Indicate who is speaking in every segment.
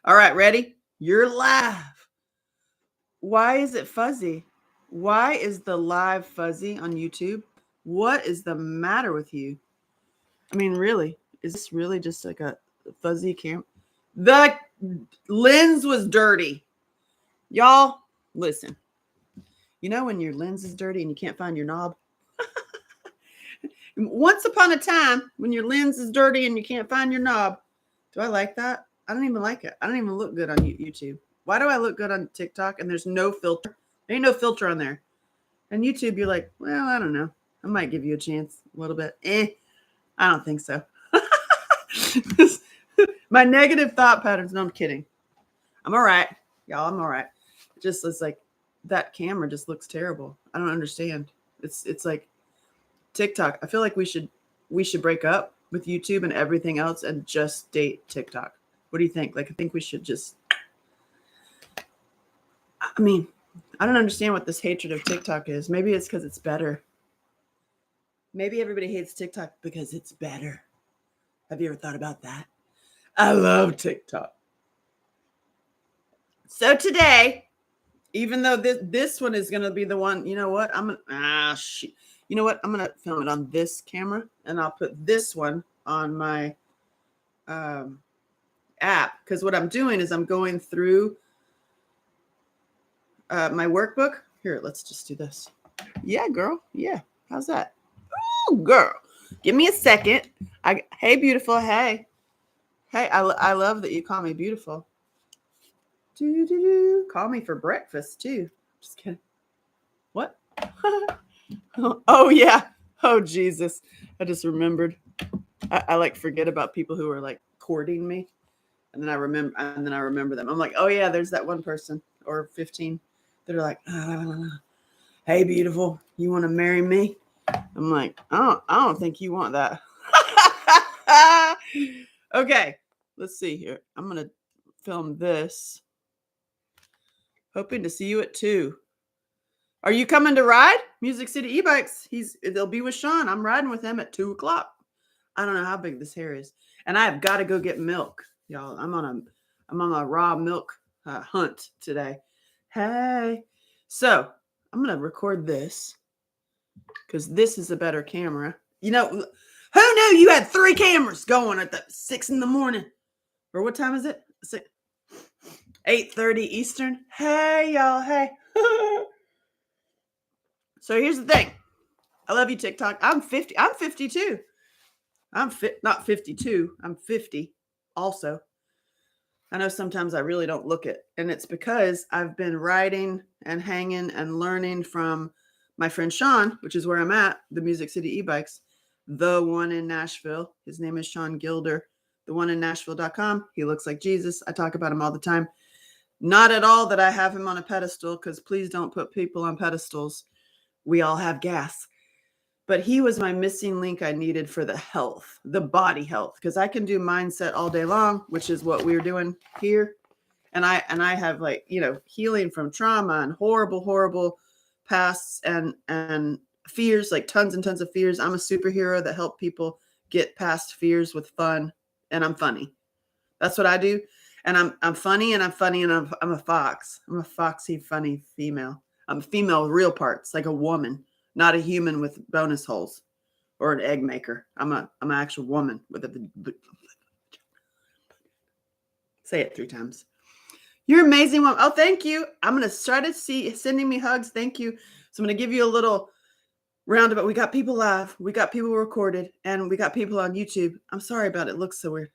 Speaker 1: All right, ready? You're live. Why is it fuzzy? Why is the live fuzzy on YouTube? What is the matter with you? I mean, really? Is this really just like a fuzzy cam? The lens was dirty. Y'all, listen. You know when your lens is dirty and you can't find your knob? Once upon a time, when your lens is dirty and you can't find your knob. Do I like that? I don't even like it. I don't even look good on YouTube. Why do I look good on TikTok and there's no filter? There ain't no filter on there. And YouTube, you're like, well, I don't know. I might give you a chance a little bit. I don't think so. My negative thought patterns. No, I'm kidding. I'm all right. Y'all, I'm all right. It just looks like that camera just looks terrible. I don't understand. It's like TikTok. I feel like we should break up with YouTube and everything else and just date TikTok. What do you think? Like, I think we should just, I mean, I don't understand what this hatred of TikTok is. Maybe it's because it's better. Maybe everybody hates TikTok because it's better. Have you ever thought about that? I love TikTok. So today, even though this one is going to be the one, you know what? You know what? I'm going to film it on this camera and I'll put this one on my app. Because what I'm doing is I'm going through my workbook. Here, let's just do this. Yeah, girl. Yeah. How's that? Oh, girl. Give me a second. Hey, beautiful. Hey. Hey, I love that you call me beautiful. Call me for breakfast, too. Just kidding. What? Oh, yeah. Oh, Jesus. I just remembered. I like forget about people who are like courting me. And then I remember them. I'm like, oh, yeah, there's that one person or 15 that are like, hey, beautiful, you want to marry me? I'm like, I don't think you want that. Okay, let's see here. I'm going to film this. Hoping to see you at 2. Are you coming to ride? Music City e-bikes. They'll be with Sean. I'm riding with him at 2:00. I don't know how big this hair is. And I have got to go get milk. Y'all, I'm on a raw milk hunt today. Hey. So I'm going to record this because this is a better camera. You know, who knew you had 3 cameras going at the 6 a.m? Or what time is it? 8:30 Eastern. Hey, y'all. Hey. So here's the thing. I love you, TikTok. I'm 50. I'm 52. I'm not 52. I'm 50 also. I know sometimes I really don't look it. And it's because I've been riding and hanging and learning from my friend Sean, which is where I'm at, the Music City e-bikes, the one in Nashville. His name is Sean Gilder, the one in Nashville.com. He looks like Jesus. I talk about him all the time. Not at all that I have him on a pedestal, because please don't put people on pedestals. We all have gas. But he was my missing link I needed for the health, the body health, because I can do mindset all day long, which is what we're doing here. And I have, like, you know, healing from trauma and horrible pasts and fears, like tons and tons of fears. I'm a superhero that help people get past fears with fun, and I'm funny. That's what I do. And I'm funny, and I'm a fox. I'm a foxy, funny female. I'm a female with real parts, like a woman. Not a human with bonus holes or an egg maker. I'm an actual woman with a. Say it 3 times. You're amazing, woman. Oh, thank you. I'm going to try to see sending me hugs. Thank you. So I'm going to give you a little roundabout. We got people live. We got people recorded, and we got people on YouTube. I'm sorry about it. It looks so weird.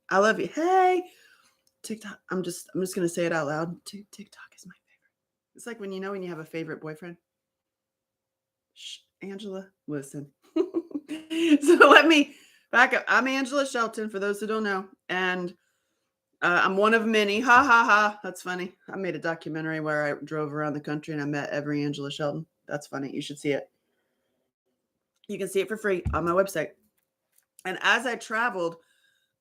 Speaker 1: I love you. Hey, TikTok. I'm just going to say it out loud. TikTok is my favorite. It's like when you have a favorite boyfriend. Shh, Angela, listen. So let me back up. I'm Angela Shelton, for those who don't know. And I'm one of many. Ha, ha, ha. That's funny. I made a documentary where I drove around the country and I met every Angela Shelton. That's funny. You should see it. You can see it for free on my website. And as I traveled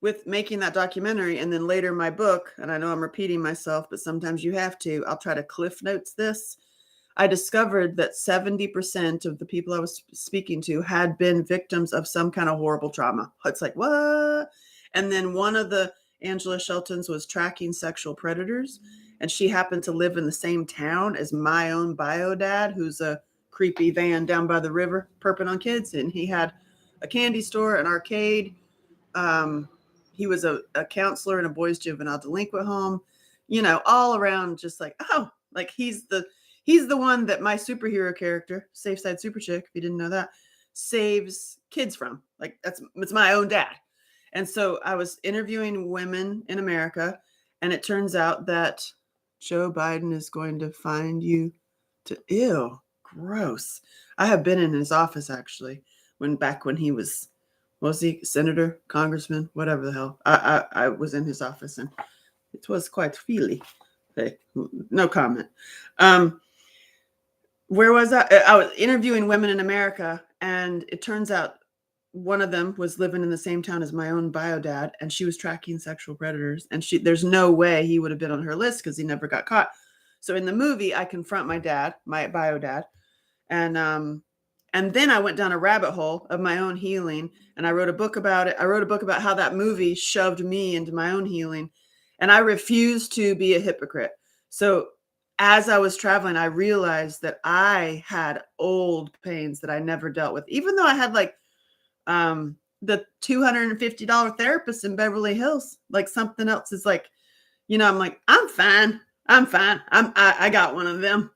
Speaker 1: with making that documentary and then later my book, and I know I'm repeating myself, but sometimes you have to, I'll try to cliff notes this. I discovered that 70% of the people I was speaking to had been victims of some kind of horrible trauma. It's like, what? And then one of the Angela Shelton's was tracking sexual predators. And she happened to live in the same town as my own bio dad, who's a creepy van down by the river perping on kids. And he had a candy store, an arcade. He was a counselor in a boys juvenile delinquent home, all around just like, oh, like he's the one that my superhero character, Safe Side Super Chick, if you didn't know that, saves kids from. Like it's my own dad. And so I was interviewing women in America, and it turns out that Joe Biden is going to find you to, ew, gross. I have been in his office actually, back when he was he senator, congressman, whatever the hell. I was in his office, and it was quite feely. Hey, no comment. Where was I? I was interviewing women in America, and it turns out one of them was living in the same town as my own bio dad, and she was tracking sexual predators. And there's no way he would have been on her list because he never got caught. So in the movie, I confront my dad, my bio dad, and then I went down a rabbit hole of my own healing, and I wrote a book about it. I wrote a book about how that movie shoved me into my own healing, and I refused to be a hypocrite. So as I was traveling, I realized that I had old pains that I never dealt with, even though I had like the $250 therapist in Beverly Hills. Like something else is like, I'm like, I'm fine. I got one of them.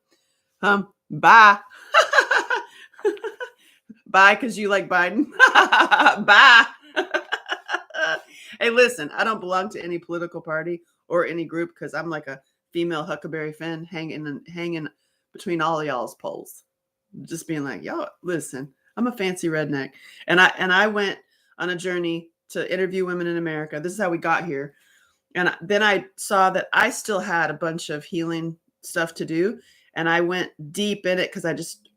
Speaker 1: Bye. Bye, because you like Biden. Bye. Hey, listen, I don't belong to any political party or any group because I'm like a female Huckleberry Finn hanging between all of y'all's poles. Just being like, y'all, listen, I'm a fancy redneck. And I went on a journey to interview women in America. This is how we got here. And then I saw that I still had a bunch of healing stuff to do. And I went deep in it because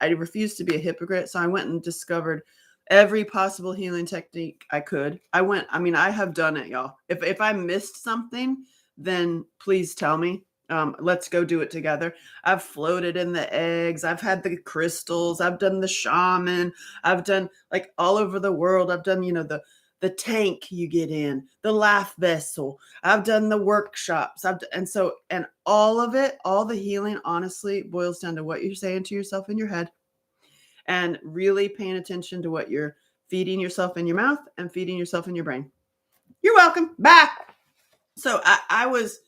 Speaker 1: I refused to be a hypocrite. So I went and discovered every possible healing technique I could. I have done it, y'all. If I missed something, then please tell me. Let's go do it together. I've floated in the eggs. I've had the crystals. I've done the shaman. I've done like all over the world. I've done, the tank you get in, the laugh vessel. I've done the workshops. And all of it, all the healing, honestly, boils down to what you're saying to yourself in your head and really paying attention to what you're feeding yourself in your mouth and feeding yourself in your brain. You're welcome. Bye. So I was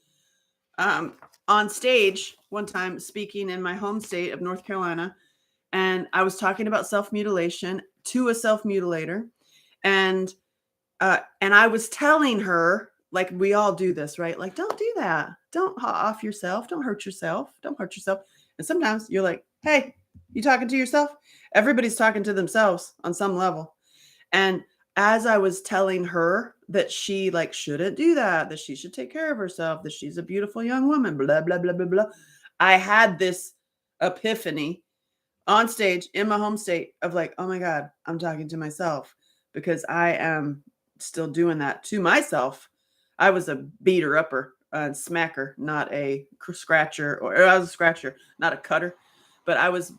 Speaker 1: on stage one time speaking in my home state of North Carolina, and I was talking about self-mutilation to a self-mutilator, and I was telling her, like, we all do this, right? Like, don't do that. Don't off yourself. Don't hurt yourself. Don't hurt yourself. And sometimes you're like, hey, you talking to yourself? Everybody's talking to themselves on some level. And as I was telling her that she like shouldn't do that she should take care of herself, that she's a beautiful young woman, blah, blah, blah, blah, blah, I had this epiphany on stage in my home state of like, oh my God, I'm talking to myself because I am still doing that to myself. I was a beater upper and smacker, not a scratcher, or I was a scratcher, not a cutter, but I was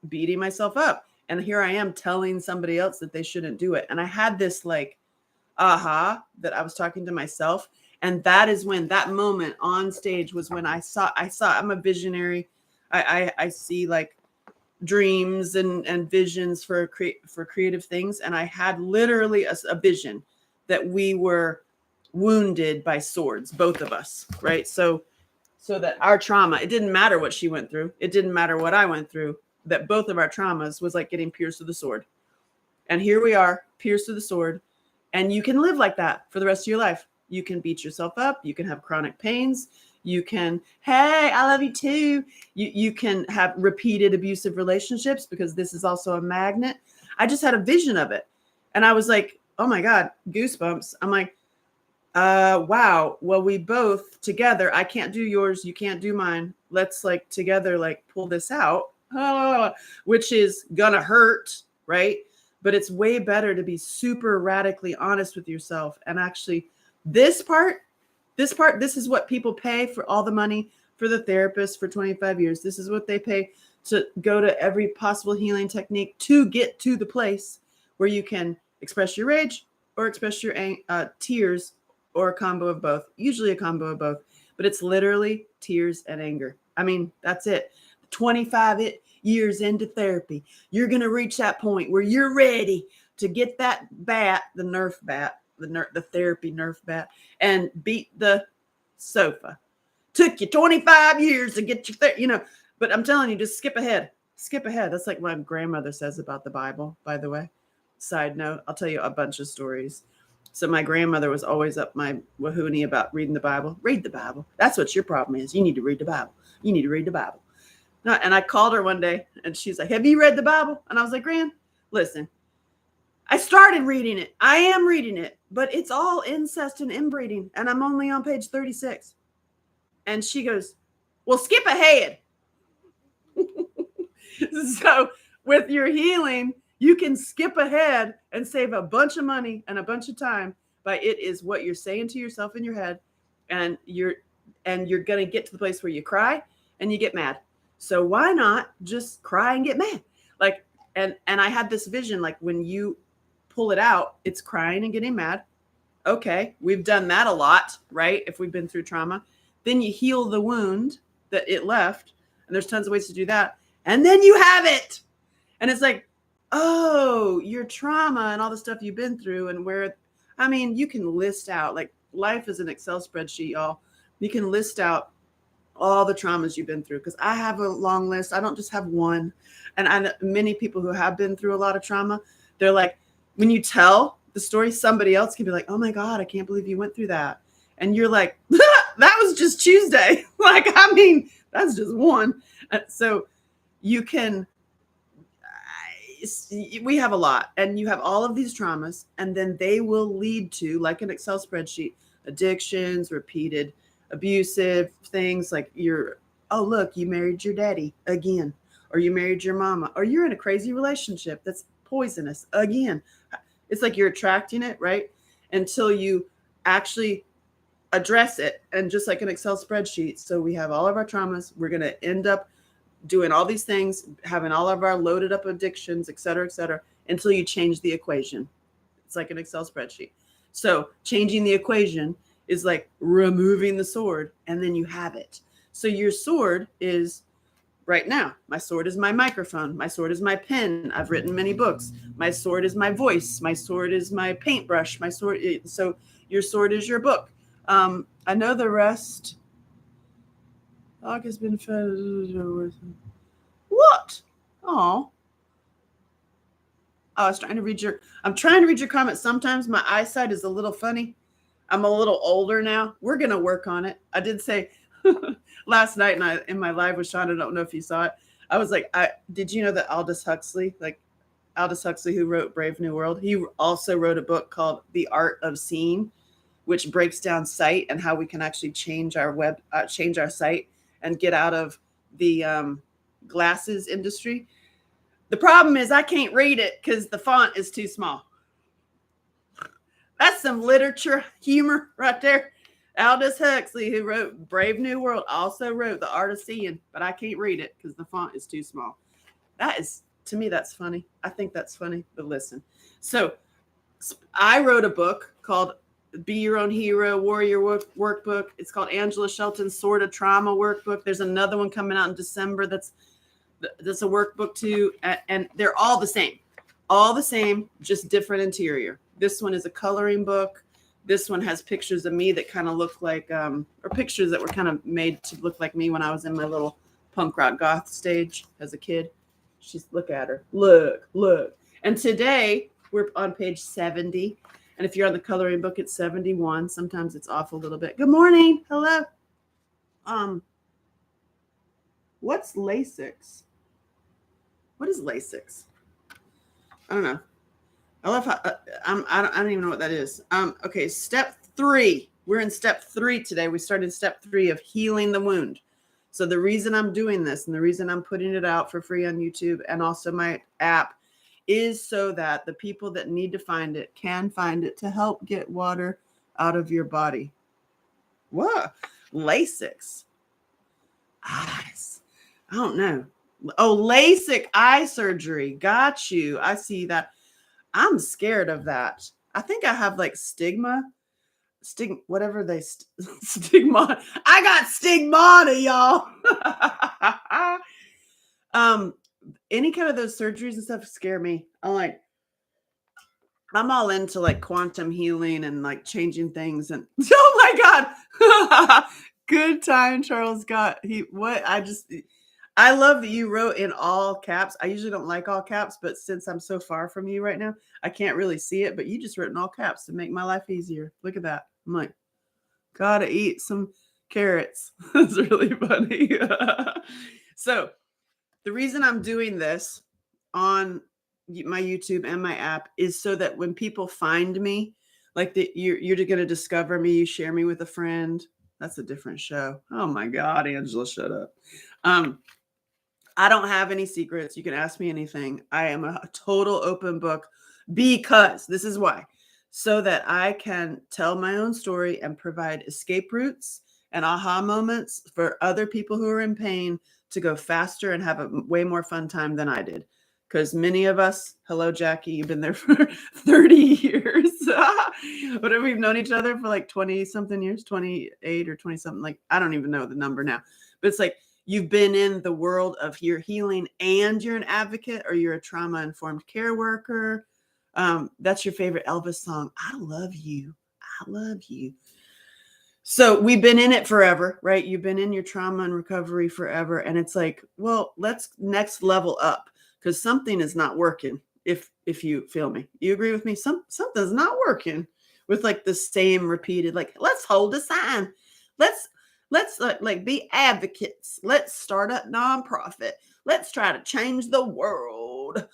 Speaker 1: beating myself up. And here I am telling somebody else that they shouldn't do it. And I had this like, aha, that I was talking to myself. And that is when that moment on stage was when I saw, I'm a visionary. I see like dreams and visions for creative things. And I had literally a vision that we were wounded by swords, both of us, right? So that our trauma, it didn't matter what she went through. It didn't matter what I went through, that both of our traumas was like getting pierced with a sword. And here we are, pierced with a sword. And you can live like that for the rest of your life. You can beat yourself up. You can have chronic pains. You can, hey, I love you too. You can have repeated abusive relationships because this is also a magnet. I just had a vision of it. And I was like, oh my God, goosebumps. I'm like, wow. Well, we both together, I can't do yours. You can't do mine. Let's like together, like pull this out, which is gonna hurt, right? But it's way better to be super radically honest with yourself. And actually this is what people pay for all the money for the therapist for 25 years. This is what they pay to go to every possible healing technique to get to the place where you can express your rage or express your tears or a combo of both, usually a combo of both, but it's literally tears and anger. I mean, that's it. 25 years into therapy, you're going to reach that point where you're ready to get that bat, the Nerf bat, the therapy Nerf bat, and beat the sofa. Took you 25 years to get your, but I'm telling you, just skip ahead. Skip ahead. That's like my grandmother says about the Bible, by the way. Side note, I'll tell you a bunch of stories. So my grandmother was always up my wahoonie about reading the Bible. Read the Bible. That's what your problem is. You need to read the Bible. You need to read the Bible. And I called her one day and she's like, have you read the Bible? And I was like, Gran, listen, I started reading it. I am reading it, but it's all incest and inbreeding. And I'm only on page 36. And she goes, well, skip ahead. So with your healing, you can skip ahead and save a bunch of money and a bunch of time by it is what you're saying to yourself in your head. And you're going to get to the place where you cry and you get mad. So why not just cry and get mad? Like, and I had this vision, like when you pull it out, it's crying and getting mad. Okay. We've done that a lot, right? If we've been through trauma, then you heal the wound that it left. And there's tons of ways to do that. And then you have it. And it's like, oh, your trauma and all the stuff you've been through and you can list out, like life is an Excel spreadsheet, y'all. You can list out all the traumas you've been through. Because I have a long list. I don't just have one. And I know many people who have been through a lot of trauma, they're like, when you tell the story, somebody else can be like, oh my God, I can't believe you went through that. And you're like, that was just Tuesday. That's just one. So you can, we have a lot, and you have all of these traumas, and then they will lead to, like an Excel spreadsheet, addictions, repeated abusive things, like oh, look, you married your daddy again, or you married your mama, or you're in a crazy relationship that's poisonous again. It's like you're attracting it, right? Until you actually address it. And just like an Excel spreadsheet. So we have all of our traumas. We're going to end up doing all these things, having all of our loaded up addictions, et cetera, until you change the equation. It's like an Excel spreadsheet. So changing the equation is like removing the sword, and then you have it. So your sword is right now. My sword is my microphone. My sword is my pen. I've written many books. My sword is my voice. My sword is my paintbrush. So your sword is your book. I know the rest. Dog has been fed. What? Oh, I was trying to read I'm trying to read your comments. Sometimes my eyesight is a little funny. I'm a little older now. We're going to work on it. I did say last night in my live with Sean, I don't know if you saw it. I was like, did you know that Aldous Huxley, who wrote Brave New World, he also wrote a book called The Art of Seeing, which breaks down sight and how we can actually change our sight and get out of the glasses industry. The problem is I can't read it because the font is too small. That's some literature humor right there. Aldous Huxley, who wrote Brave New World, also wrote The Art of Seeing, but I can't read it because the font is too small. To me, that's funny. I think that's funny, but listen. So I wrote a book called Be Your Own Hero, Warrior Workbook. It's called Angela Shelton's Sword of Trauma Workbook. There's another one coming out in December that's a workbook too. And they're all the same, just different interior. This one is a coloring book. This one has pictures of me that kind of look like, or pictures that were kind of made to look like me when I was in my little punk rock goth stage as a kid. Look at her. Look. And today we're on page 70. And if you're on the coloring book, it's 71. Sometimes it's off a little bit. Good morning. Hello. What's Lasix? What is Lasix? I don't know. I love how I don't even know what that is. Okay, step 3. We're in step 3 today. We started step 3 of healing the wound. So the reason I'm doing this and the reason I'm putting it out for free on YouTube and also my app is so that the people that need to find it can find it to help get water out of your body. What? Lasix. Eyes. I don't know. Oh, LASIK eye surgery. Got you. I see that. I'm scared of that. I think I have like stigma. whatever they stigmata. I got stigmata, y'all. Any kind of those surgeries and stuff scare me. I'm all into like quantum healing and like changing things and oh my god. Good time Charles got I love that you wrote in all caps. I usually don't like all caps, but since I'm so far from you right now, I can't really see it, but you just wrote in all caps to make my life easier. Look at that. I'm like, gotta eat some carrots. It's really funny. So the reason I'm doing this on my YouTube and my app is so that when people find me, like you're going to discover me, you share me with a friend. That's a different show. Oh my God, Angela, shut up. I don't have any secrets. You can ask me anything. I am a total open book because this is why. So that I can tell my own story and provide escape routes and aha moments for other people who are in pain to go faster and have a way more fun time than I did. Because many of us, hello, Jackie, you've been there for 30 years. But we've known each other for like 20 something years, 28 or 20 something. Like, I don't even know the number now. But it's like, you've been in the world of your healing and you're an advocate or you're a trauma-informed care worker. That's your favorite Elvis song. I love you. I love you. So we've been in it forever, right? You've been in your trauma and recovery forever. And it's like, well, let's next level up because something is not working. If you feel me, you agree with me? Something's not working with like the same repeated, like, let's hold a sign. Let's like be advocates. Let's start a nonprofit. Let's try to change the world.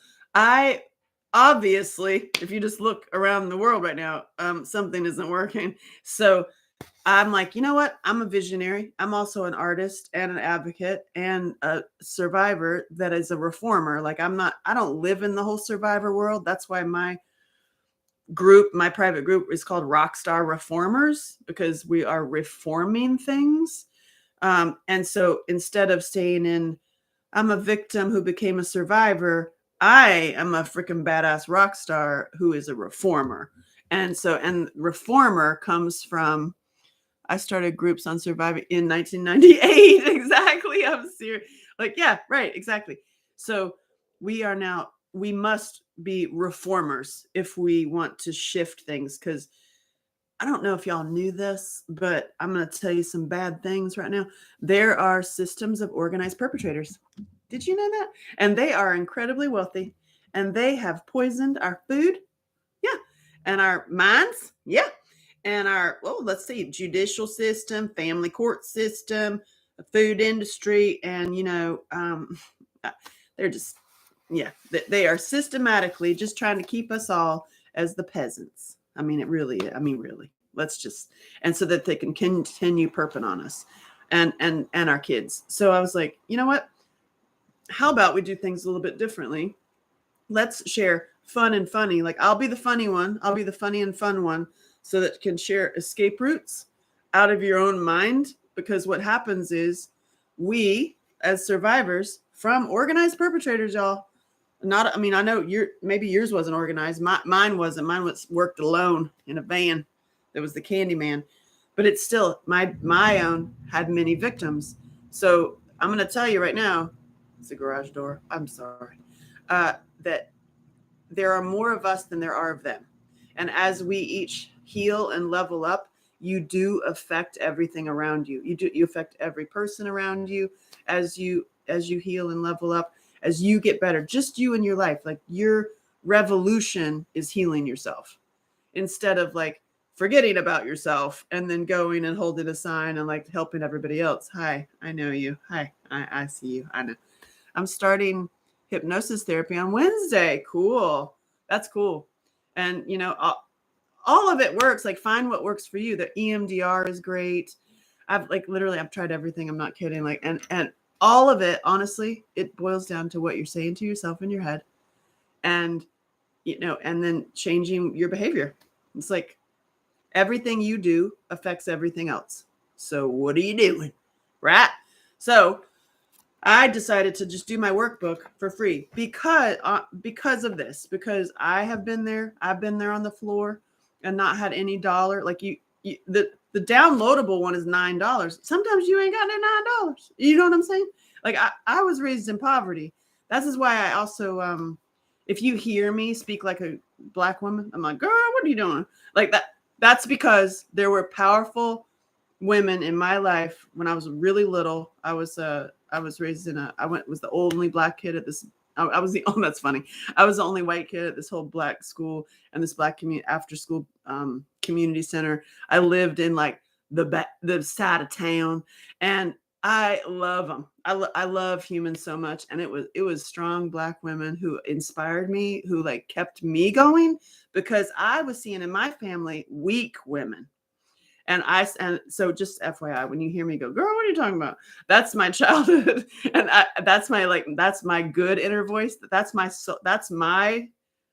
Speaker 1: Obviously, if you just look around the world right now, something isn't working. So I'm like, you know what? I'm a visionary. I'm also an artist and an advocate and a survivor that is a reformer. Like I don't live in the whole survivor world. That's why my private group is called Rockstar Reformers because we are reforming things. And so instead of staying in, I'm a victim who became a survivor, I am a freaking badass rock star who is a reformer. And reformer comes from, I started groups on surviving in 1998. Exactly. I'm serious. Like, yeah, right. Exactly. So we must be reformers if we want to shift things. Cause I don't know if y'all knew this, but I'm going to tell you some bad things right now. There are systems of organized perpetrators. Did you know that? And they are incredibly wealthy and they have poisoned our food. Yeah. And our minds. Yeah. And our, let's see, judicial system, family court system, food industry. And, they're just, yeah, they are systematically just trying to keep us all as the peasants. Really, let's just, and so that they can continue perping on us and our kids. So I was like, you know what? How about we do things a little bit differently? Let's share fun and funny. Like I'll be the funny one. I'll be the funny and fun one so that you can share escape routes out of your own mind. Because what happens is we as survivors from organized perpetrators, y'all, I know maybe yours wasn't organized. Mine wasn't. Mine was worked alone in a van. That was the candy man. But it's still, my own had many victims. So I'm going to tell you right now, it's a garage door. I'm sorry. That there are more of us than there are of them. And as we each heal and level up, you do affect everything around you. You affect every person around you as you heal and level up, as you get better, just you in your life. Like your revolution is healing yourself instead of like forgetting about yourself and then going and holding a sign and like helping everybody else. Hi, I know you. Hi, I see you. I know. I'm starting hypnosis therapy on Wednesday. Cool. That's cool. And all of it works. Like find what works for you. The EMDR is great. I've tried everything. I'm not kidding. Like, and all of it, honestly, it boils down to what you're saying to yourself in your head and, and then changing your behavior. It's like everything you do affects everything else. So what are you doing? Right? So I decided to just do my workbook for free because of this, because I have been there. I've been there on the floor and not had any dollar. Like the downloadable one is $9. Sometimes you ain't got no $9. You know what I'm saying? Like I was raised in poverty. That is why I also if you hear me speak like a Black woman, I'm like, girl, what are you doing? Like that. That's because there were powerful women in my life when I was really little. I was raised in was the only Black kid at this. I was the oh, that's funny. I was the only white kid at this whole Black school and this Black community after school community center. I lived in like the side of town, and I love them. I love humans so much, and it was strong Black women who inspired me, who like kept me going, because I was seeing in my family weak women. And so just FYI, when you hear me go, girl, what are you talking about? That's my childhood. And that's my good inner voice. That's my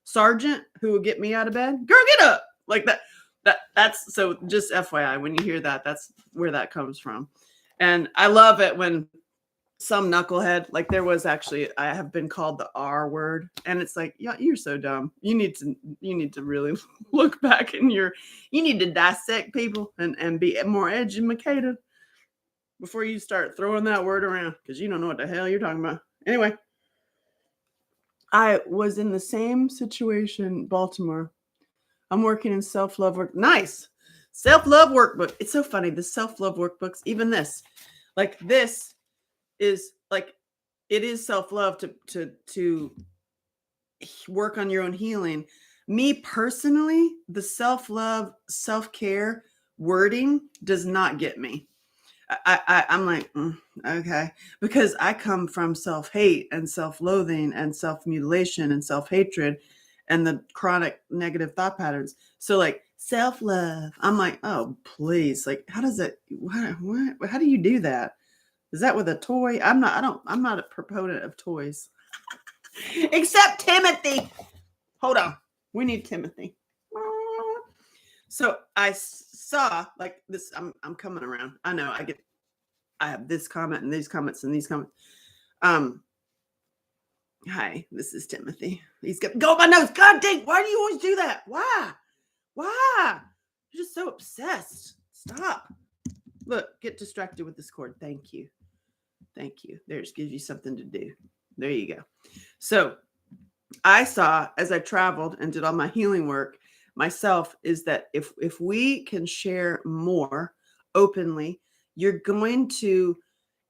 Speaker 1: sergeant who will get me out of bed. Girl, get up. Like that's so just FYI, when you hear that, that's where that comes from. And I love it when some knucklehead, like there was actually, I have been called the R word, and it's like, yeah, you're so dumb. You need to really look back in you need to dissect people and be more educated before you start throwing that word around, because you don't know what the hell you're talking about. Anyway, I was in the same situation, Baltimore. I'm working in self-love work. Nice. Self-love workbook. It's so funny. The self-love workbooks, even this, like this is like, it is self-love to work on your own healing. Me personally, the self-love, self-care wording does not get me. I'm like, okay, because I come from self-hate and self-loathing and self-mutilation and self-hatred and the chronic negative thought patterns. So like self-love, I'm like, oh, please. Like, how does it, what, how do you do that? Is that with a toy? I'm not a proponent of toys. Except Timothy. Hold on. We need Timothy. So I saw like this. I'm coming around. I know I have this comment and these comments and these comments. Hi, this is Timothy. He's got go up my nose. God dang, why do you always do that? Why? You're just so obsessed. Stop. Look, get distracted with this cord. Thank you. There, just gives you something to do. There you go. So I saw, as I traveled and did all my healing work myself, is that if we can share more openly, you're going to,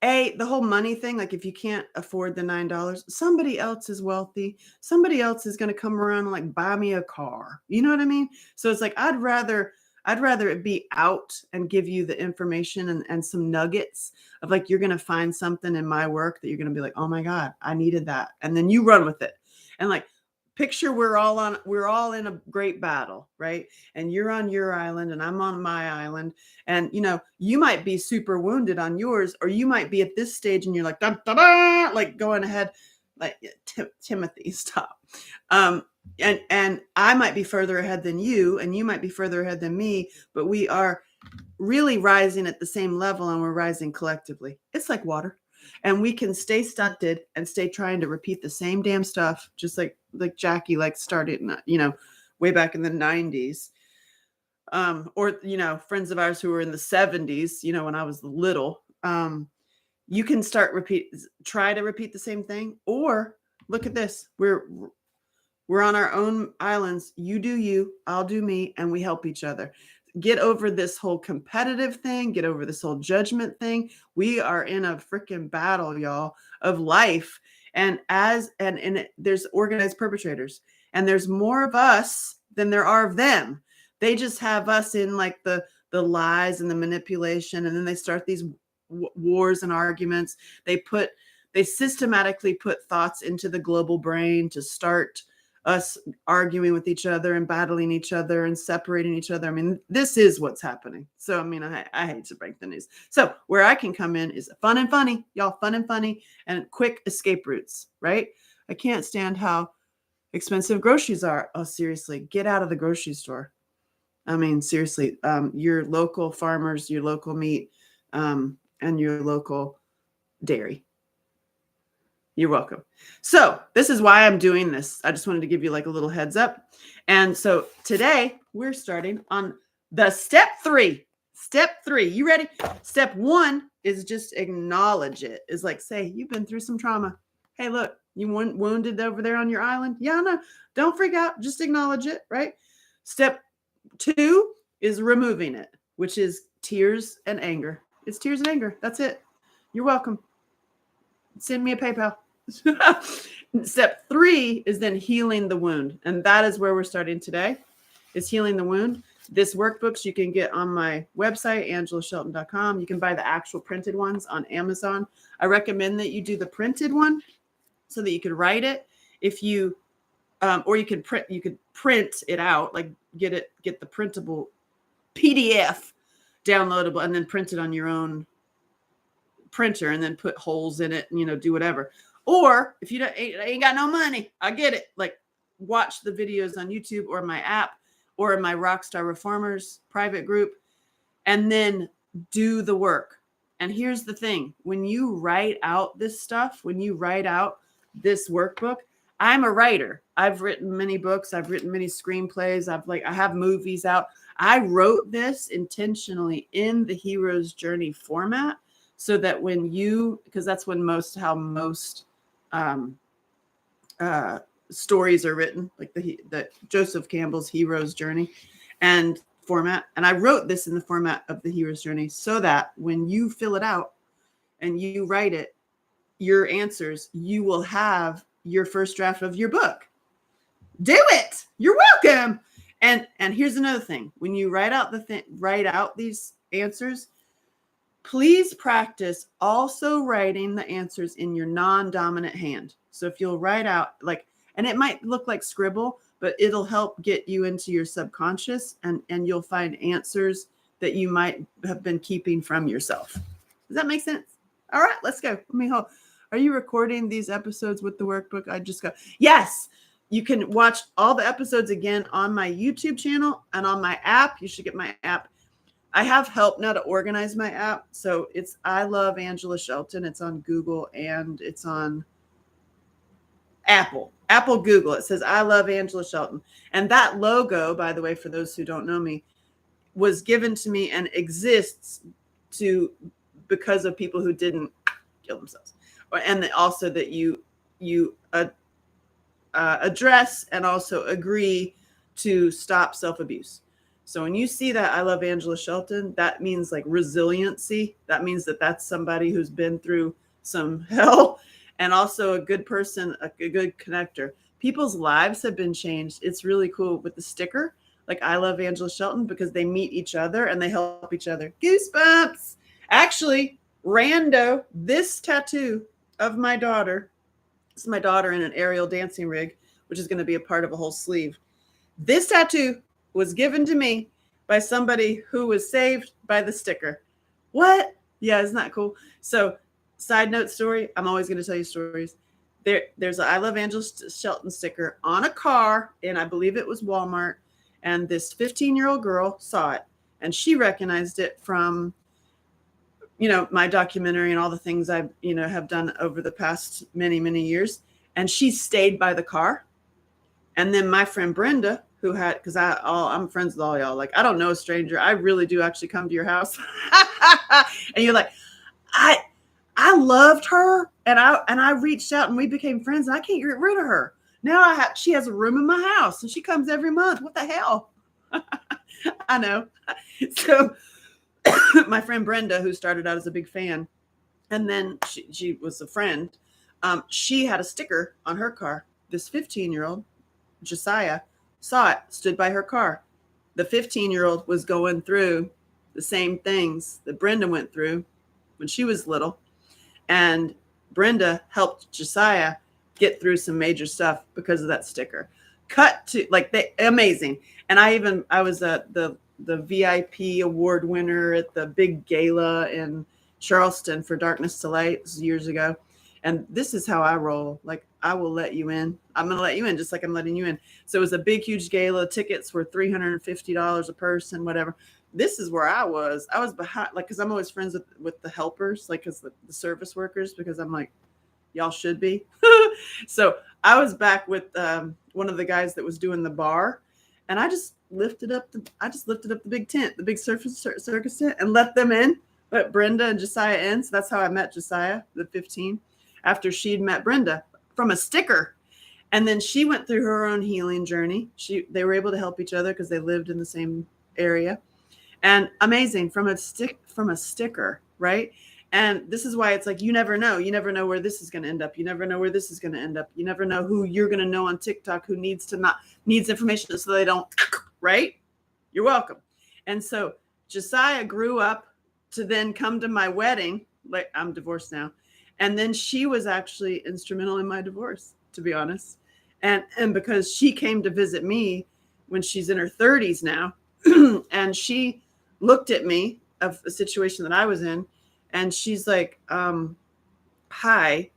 Speaker 1: the whole money thing, like if you can't afford the $9, somebody else is wealthy. Somebody else is going to come around and like buy me a car. You know what I mean? So it's like, I'd rather it be out and give you the information and some nuggets of like, you're going to find something in my work that you're going to be like, oh my God, I needed that. And then you run with it. And like, picture we're all in a great battle, right? And you're on your island and I'm on my island. And you might be super wounded on yours, or you might be at this stage and you're like, da, da, da, like going ahead, like Timothy, stop. And I might be further ahead than you, and you might be further ahead than me, but we are really rising at the same level, and we're rising collectively. It's like water, and we can stay stunted and stay trying to repeat the same damn stuff, just like Jackie started, way back in the 90s. Or friends of ours who were in the 70s, when I was little. You can try to repeat the same thing, or look at this. We're on our own islands. You do you, I'll do me, and we help each other. Get over this whole competitive thing. Get over this whole judgment thing. We are in a freaking battle, y'all, of life. And there's organized perpetrators, and there's more of us than there are of them. They just have us in like the lies and the manipulation, and then they start these wars and arguments. They systematically put thoughts into the global brain to start us arguing with each other and battling each other and separating each other. I mean, this is what's happening. So, I mean, I hate to break the news. So where I can come in is fun and funny, y'all, fun and funny, and quick escape routes, right? I can't stand how expensive groceries are. Oh, seriously, get out of the grocery store. I mean, seriously, your local farmers, your local meat, and your local dairy. You're welcome. So this is why I'm doing this. I just wanted to give you like a little heads up. And so today we're starting on The step three. You ready? Step one is just acknowledge it. Is like, say, you've been through some trauma. Hey, look, you wounded over there on your island. Yeah, no, don't freak out. Just acknowledge it, right? Step two is removing it, which is tears and anger. It's tears and anger. That's it. You're welcome. Send me a PayPal. Step three is then healing the wound. And that is where we're starting today, is healing the wound. This workbooks you can get on my website, angelashelton.com. You can buy the actual printed ones on Amazon. I recommend that you do the printed one so that you can write it. If you, or you could print it out, like get the printable PDF downloadable and then print it on your own printer and then put holes in it and, do whatever. Or if you ain't got no money, I get it. Like watch the videos on YouTube or my app or in my Rockstar Reformers private group, and then do the work. And here's the thing. When you write out this stuff, when you write out this workbook, I'm a writer. I've written many books. I've written many screenplays. I have movies out. I wrote this intentionally in the hero's journey format so that because that's when most stories are written, like the Joseph Campbell's hero's journey and format. And I wrote this in the format of the hero's journey so that when you fill it out and you write it, your answers, you will have your first draft of your book. Do it. You're welcome. And here's another thing. When you write out these answers, please practice also writing the answers in your non-dominant hand. So if you'll write out and it might look like scribble, but it'll help get you into your subconscious and you'll find answers that you might have been keeping from yourself. Does that make sense? All right, let's go. Let me hold. Are you recording these episodes with the workbook? I just got, yes. You can watch all the episodes again on my YouTube channel and on my app. You should get my app. I have help now to organize my app. So it's I Love Angela Shelton. It's on Google and it's on Apple, Google. It says I Love Angela Shelton. And that logo, by the way, for those who don't know me, was given to me and exists because of people who didn't kill themselves. And also that you address and also agree to stop self-abuse. So when you see that I Love Angela Shelton, that means like resiliency. That means that that's somebody who's been through some hell and also a good person, a good connector. People's lives have been changed. It's really cool with the sticker, like I Love Angela Shelton, because they meet each other and they help each other. Goosebumps. Actually, rando, this tattoo of my daughter, this is my daughter in an aerial dancing rig, which is going to be a part of a whole sleeve. This tattoo was given to me by somebody who was saved by the sticker. What? Yeah, isn't that cool? So, side note story, I'm always going to tell you stories. There's a I Love Angela Shelton sticker on a car, and I believe it was Walmart, and this 15-year-old girl saw it, and she recognized it from my documentary and all the things I, have done over the past many, many years. And she stayed by the car. And then my friend Brenda, who had, because I'm friends with all y'all. Like, I don't know a stranger. I really do actually come to your house. And you're like, I loved her. And I reached out and we became friends. And I can't get rid of her. Now she has a room in my house and she comes every month. What the hell? I know. So my friend Brenda, who started out as a big fan, and then she was a friend, she had a sticker on her car. This 15-year-old, Josiah, saw it, stood by her car. The 15-year-old was going through the same things that Brenda went through when she was little. And Brenda helped Josiah get through some major stuff because of that sticker. Cut to amazing. And I was the VIP award winner at the big gala in Charleston for Darkness to Light. This was years ago. And this is how I roll. Like, I will let you in. I'm going to let you in just like I'm letting you in. So it was a big, huge gala. Tickets were $350 a person, whatever. This is where I was. I was behind, because I'm always friends with the helpers, as the service workers, because I'm like, y'all should be. So I was back with one of the guys that was doing the bar. And I just lifted up the big tent, the big circus tent, and let them in, let Brenda and Josiah in. So that's how I met Josiah, the 15, after she'd met Brenda from a sticker. And then she went through her own healing journey. They were able to help each other because they lived in the same area. And amazing, from a sticker, right? And this is why it's like, you never know where this is going to end up. You never know where this is going to end up. You never know who you're going to know on TikTok who needs information so they don't, right? You're welcome. And so Josiah grew up to then come to my wedding. Like, I'm divorced now. And then she was actually instrumental in my divorce, to be honest. And because she came to visit me when she's in her 30s now, and she looked at me of a situation that I was in, and she's like, hi,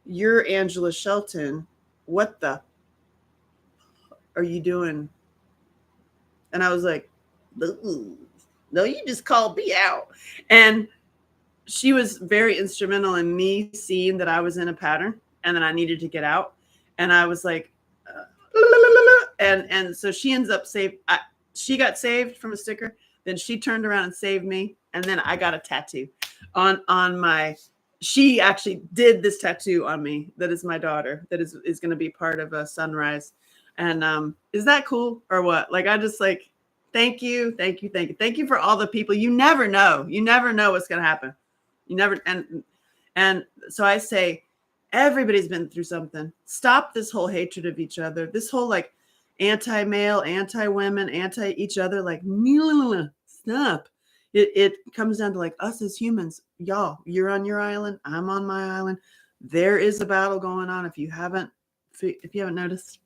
Speaker 1: you're Angela Shelton. What the are you doing? And I was like, no, you just called me out. And she was very instrumental in me seeing that I was in a pattern and then I needed to get out. And I was like, and so she ends up saved. She got saved from a sticker. Then she turned around and saved me. And then I got a tattoo on my, she actually did this tattoo on me. That is my daughter. That is going to be part of a sunrise. And is that cool or what? Like, I just like, thank you. Thank you for all the people. You never know what's going to happen. You never, and so I say, everybody's been through something. Stop this whole hatred of each other. This whole like anti-male, anti-women, anti-each other, like, stop. It comes down to like us as humans. Y'all, you're on your island. I'm on my island. There is a battle going on if you haven't noticed.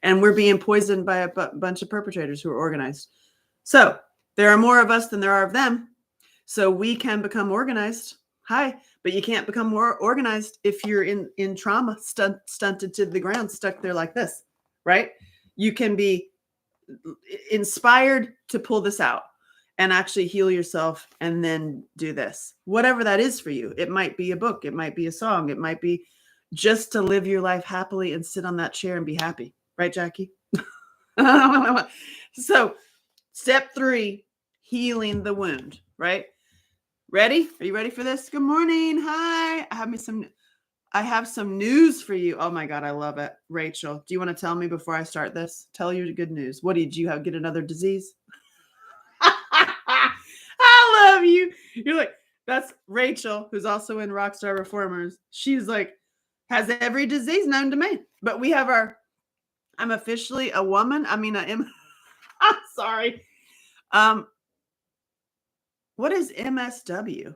Speaker 1: And we're being poisoned by a bunch of perpetrators who are organized. So there are more of us than there are of them. So we can become organized. Hi, but you can't become more organized if you're in trauma, stunted to the ground, stuck there like this, right? You can be inspired to pull this out and actually heal yourself and then do this. Whatever that is for you. It might be a book. It might be a song. It might be just to live your life happily and sit on that chair and be happy. Right, Jackie? So step 3, healing the wound, right? Ready? Are you ready for this? Good morning. Hi. I have some news for you. Oh my God, I love it. Rachel, do you want to tell me before I start this? Tell you the good news. What did you get another disease? I love you. You're like, that's Rachel, who's also in Rockstar Reformers. She's like, has every disease known to man. But we have I'm officially a woman. I mean, I'm sorry. What is MSW?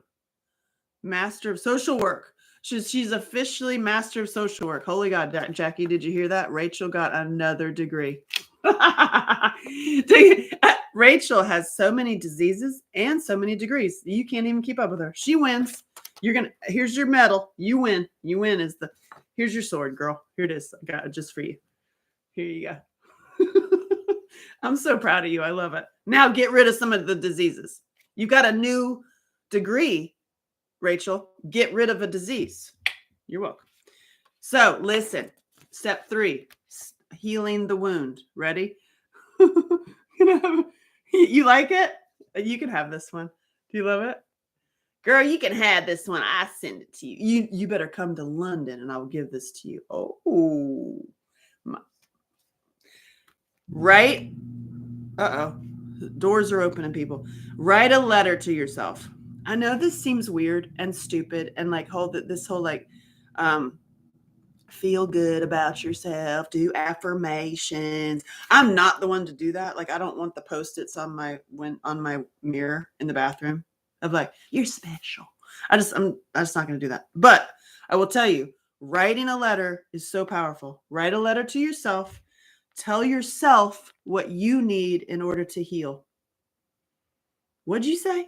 Speaker 1: Master of Social Work. She's officially Master of Social Work. Holy God, Jackie, did you hear that? Rachel got another degree. Rachel has so many diseases and so many degrees. You can't even keep up with her. She wins. Here's your medal. You win. Here's your sword, girl. Here it is. I got it just for you. Here you go. I'm so proud of you. I love it. Now get rid of some of the diseases. You've got a new degree, Rachel. Get rid of a disease. You're welcome. So listen, step 3, healing the wound. Ready? You like it? You can have this one. Do you love it? Girl, you can have this one. I send it to you. You better come to London and I will give this to you. Oh, right? Uh-oh. Doors are opening, people. Write a letter to yourself. I know this seems weird and stupid and like feel good about yourself, do affirmations. I'm not the one to do that. Like, I don't want the Post-its on my mirror in the bathroom of like, you're special. I'm just not going to do that. But I will tell you, writing a letter is so powerful. Write a letter to yourself. Tell yourself what you need in order to heal. What'd you say?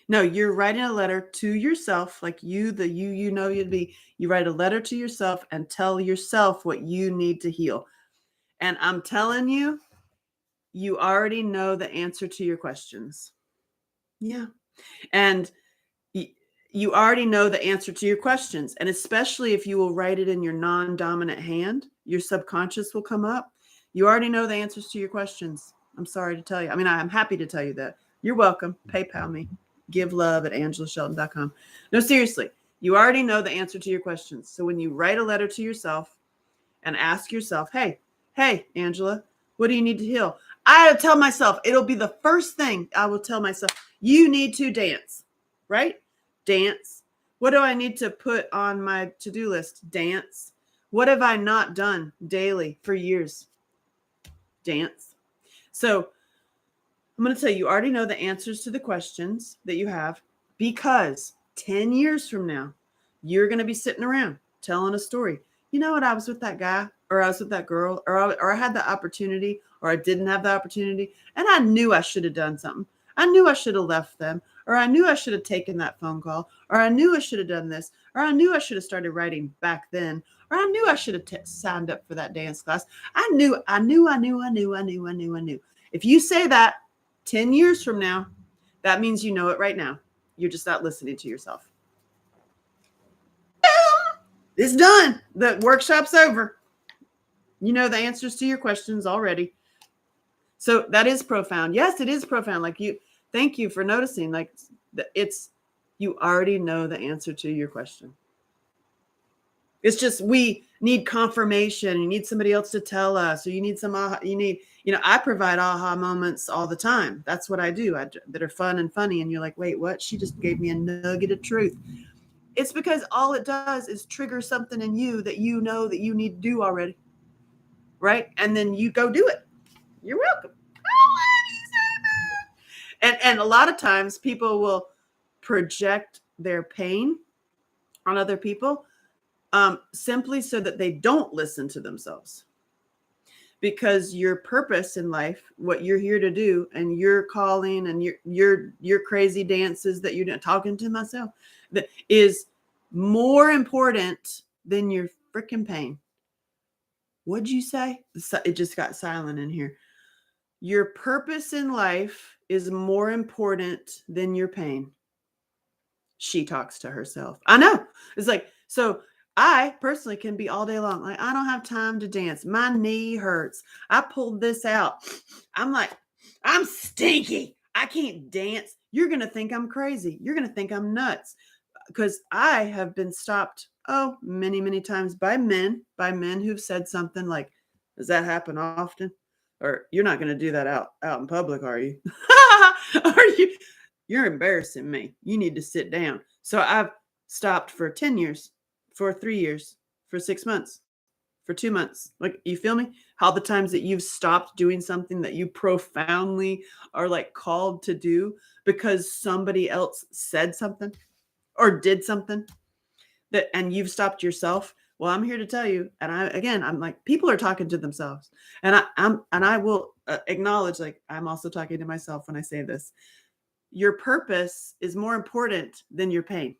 Speaker 1: No, you're writing a letter to yourself, like you know you'd be. You write a letter to yourself and tell yourself what you need to heal. And I'm telling you, you already know the answer to your questions. Yeah. And you already know the answer to your questions. And especially if you will write it in your non-dominant hand, your subconscious will come up. You already know the answers to your questions. I'm sorry to tell you. I mean, I'm happy to tell you that. You're welcome. PayPal me. Give love at angelashelton.com. No, seriously, you already know the answer to your questions. So when you write a letter to yourself and ask yourself, hey, Angela, what do you need to heal? I tell myself, it'll be the first thing I will tell myself, you need to dance, right? Dance. What do I need to put on my to-do list? Dance. What have I not done daily for years? Dance. So I'm going to tell you, you already know the answers to the questions that you have, because 10 years from now, you're going to be sitting around telling a story. You know what? I was with that guy, or I was with that girl, or I had the opportunity, or I didn't have the opportunity, and I knew I should have done something. I knew I should have left them, or I knew I should have taken that phone call, or I knew I should have done this, or I knew I should have started writing back then, or I knew I should have signed up for that dance class. I knew. If you say that 10 years from now, that means you know it right now. You're just not listening to yourself. It's done. The workshop's over. You know the answers to your questions already. So that is profound. Yes, it is profound. Like thank you for noticing. Like you already know the answer to your question. It's just, we need confirmation. You need somebody else to tell us, or you need I provide aha moments all the time. That's what I do. That are fun and funny. And you're like, wait, what? She just gave me a nugget of truth. It's because all it does is trigger something in you that you know that you need to do already. Right? And then you go do it. You're welcome. And a lot of times people will project their pain on other people, simply so that they don't listen to themselves. Because your purpose in life, what you're here to do, and your calling, and your crazy dances that you're doing, talking to myself, that is more important than your freaking pain. What'd you say? It just got silent in here. Your purpose in life is more important than your pain. She talks to herself. I know. It's like, so I personally can be all day long. Like, I don't have time to dance. My knee hurts. I pulled this out. I'm like, I'm stinky. I can't dance. You're going to think I'm crazy. You're going to think I'm nuts, because I have been stopped, many, many times by men who've said something like, does that happen often? Or, you're not going to do that out in public, are you? You're embarrassing me. You need to sit down. So I've stopped for 10 years, for 3 years, for 6 months, for 2 months. Like, you feel me? How the times that you've stopped doing something that you profoundly are like called to do because somebody else said something or did something and you've stopped yourself. Well, I'm here to tell you. And I'm like, people are talking to themselves, and I will acknowledge, like, I'm also talking to myself when I say this. Your purpose is more important than your pain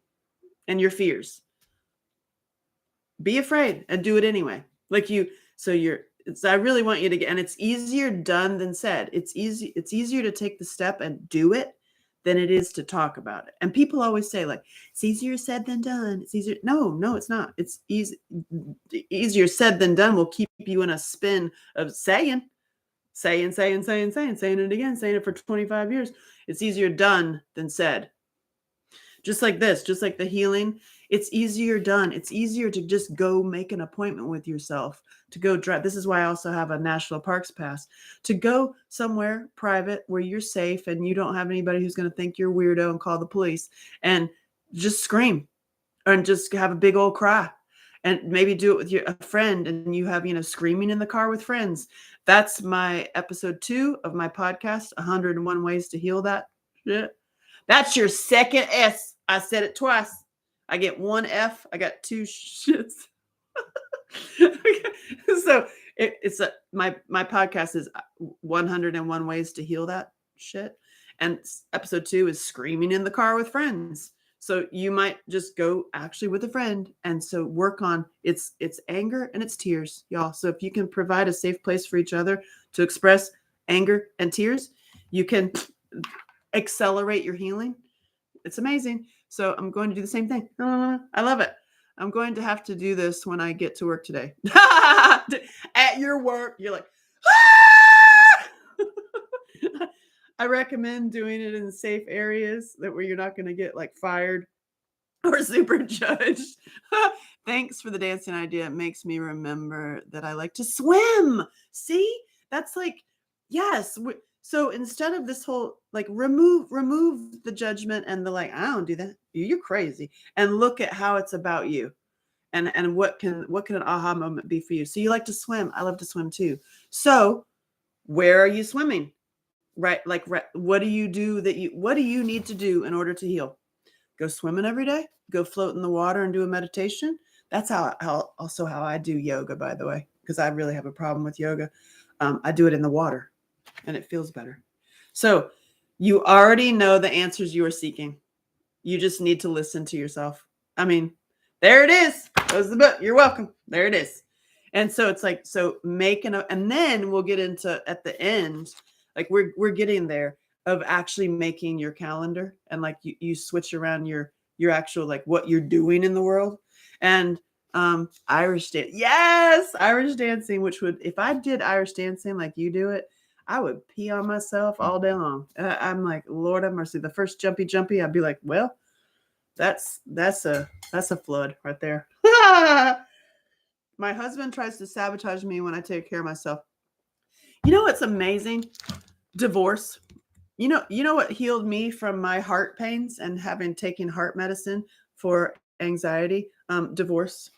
Speaker 1: and your fears. Be afraid and do it anyway. I really want you to get, and it's easier done than said. It's easier to take the step and do it than it is to talk about it. And people always say, like, it's easier said than done. It's easier. No, it's not. It's easier said than done will keep you in a spin of saying it again, saying it for 25 years. It's easier done than said. Just like this, just like the healing, it's easier done. It's easier to just go make an appointment with yourself, to go drive. This is why I also have a national parks pass, to go somewhere private where you're safe and you don't have anybody who's going to think you're weirdo and call the police, and just scream and just have a big old cry. And maybe do it with a friend, and you have, screaming in the car with friends. That's my episode 2 of my podcast, 101 Ways to Heal That Shit. That's your second S. I said it twice. I get 1 F. I got 2 shits. So my podcast is 101 Ways to Heal That Shit. And episode 2 is screaming in the car with friends. So you might just go actually with a friend, and so work on it's anger and it's tears, y'all. So if you can provide a safe place for each other to express anger and tears, you can accelerate your healing. It's amazing. So I'm going to do the same thing. I love it. I'm going to have to do this when I get to work today. At your work, you're like, ah! I recommend doing it in safe areas that where you're not going to get like fired or super judged. Thanks for the dancing idea. It makes me remember that I like to swim. See? That's like, yes. So instead of this whole like remove the judgment and the like, I don't do that. You're crazy. And look at how it's about you. And what can an aha moment be for you? So you like to swim. I love to swim too. So where are you swimming? Right? Like what do you do what do you need to do in order to heal? Go swimming every day, go float in the water and do a meditation. That's how I do yoga, by the way, because I really have a problem with yoga. I do it in the water and it feels better. So you already know the answers you are seeking. You just need to listen to yourself. I mean, there it is. There's the book. You're welcome. There it is. And so it's like, so and then we'll get into at the end, like we're getting there of actually making your calendar and like you switch around your actual, like what you're doing in the world. And Irish dance. Yes. Irish dancing, which would, if I did Irish dancing like you do it, I would pee on myself all day long. I'm like, Lord have mercy. The first jumpy, I'd be like, well, that's a flood right there. My husband tries to sabotage me when I take care of myself. You know what's amazing? Divorce. You know what healed me from my heart pains and having taken heart medicine for anxiety? Divorce.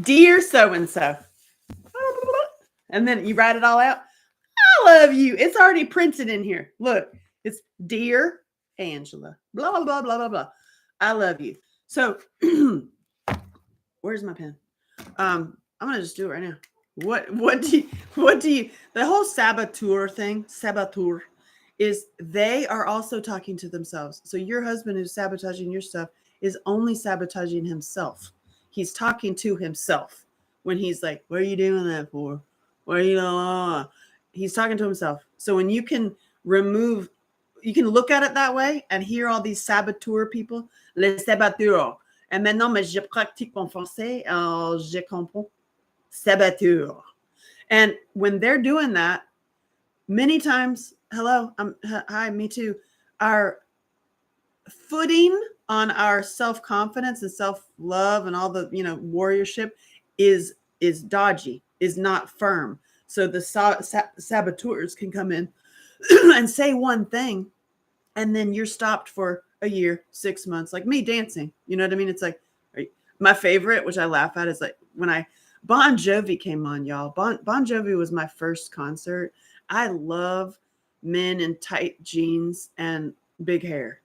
Speaker 1: Dear so-and-so. And then you write it all out. I love you. It's already printed in here. Look, it's Dear Angela. Blah, blah, blah, blah, blah, blah. I love you. So where's my pen? I'm going to just do it right now. What do you, the whole saboteur thing, is they are also talking to themselves. So your husband who's sabotaging your stuff is only sabotaging himself. He's talking to himself when he's like, what are you doing that for? What are you, he's talking to himself. So when you can look at it that way and hear all these saboteur people, les saboteurs. Et maintenant, mais je pratique mon français, je comprends. Saboteur. And when they're doing that, many times, hi, me too, our footing on our self-confidence and self-love and all the, warriorship is dodgy, is not firm. So the saboteurs can come in and say one thing, and then you're stopped for a year, 6 months, like me dancing. You know what I mean? It's like my favorite, which I laugh at, is like when Bon Jovi came on, y'all. Bon Jovi was my first concert. I love men in tight jeans and big hair.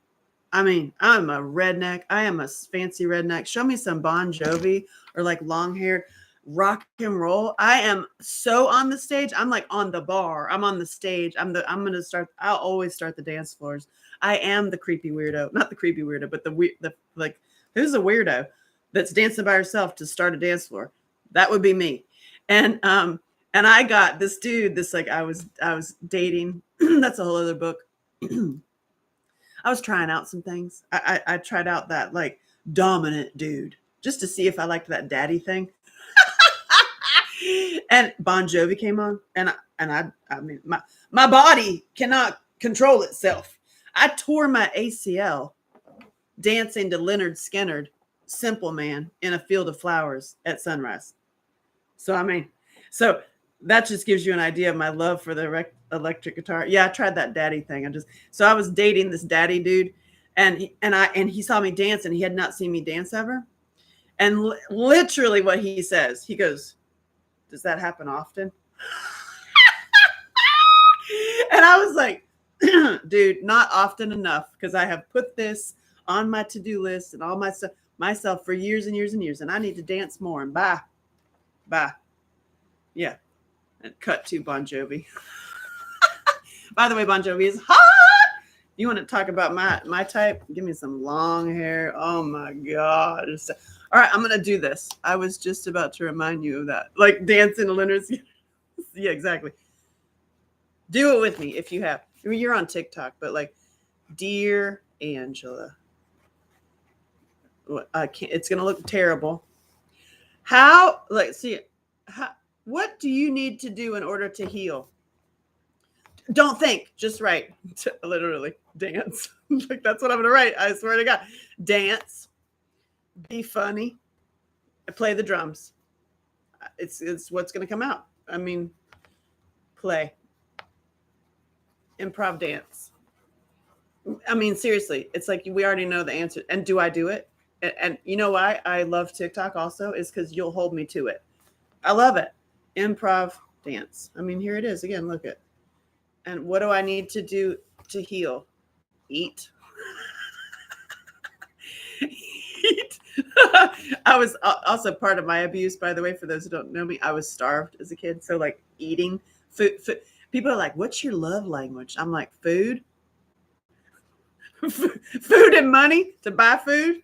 Speaker 1: I mean, I'm a redneck. I am a fancy redneck. Show me some Bon Jovi or like long hair, rock and roll. I am so on the stage. I'm like on the bar. I'm on the stage. I'll always start the dance floors. I am the creepy weirdo, not the creepy weirdo, but who's a weirdo that's dancing by herself to start a dance floor? That would be me. And I got this dude, I was dating. That's a whole other book. I was trying out some things. I tried out that like dominant dude just to see if I liked that daddy thing. And Bon Jovi came on, and I mean my body cannot control itself. I tore my ACL dancing to Leonard Skinner, Simple Man, in a field of flowers at sunrise. So I mean, so that just gives you an idea of my love for the electric guitar. Yeah, I tried that daddy thing. I was dating this daddy dude, and he saw me dance, and he had not seen me dance ever. And literally what he says, he goes, does that happen often? And I was like, dude, not often enough, because I have put this on my to-do list and all myself for years and years and years, and I need to dance more. And bye. Yeah. And cut to Bon Jovi. By the way, Bon Jovi is hot. You want to talk about my type? Give me some long hair. Oh my God. All right, I'm going to do this. I was just about to remind you of that. Like dancing to Leonard. Yeah, exactly. Do it with me if you have. I mean, you're on TikTok, but like, Dear Angela. It's going to look terrible. What do you need to do in order to heal? Don't think, just write. Literally, dance. Like that's what I'm gonna write. I swear to God. Dance, be funny, play the drums. It's what's gonna come out. I mean, play, improv dance. I mean, seriously, it's like we already know the answer. And do I do it? And you know why I love TikTok also is because you'll hold me to it. I love it. Improv dance. I mean, here it is again. Look at. And what do I need to do to heal? Eat. Eat. I was also part of my abuse, by the way, for those who don't know me. I was starved as a kid. So, like, eating food. People are like, what's your love language? I'm like, food. Food and money to buy food.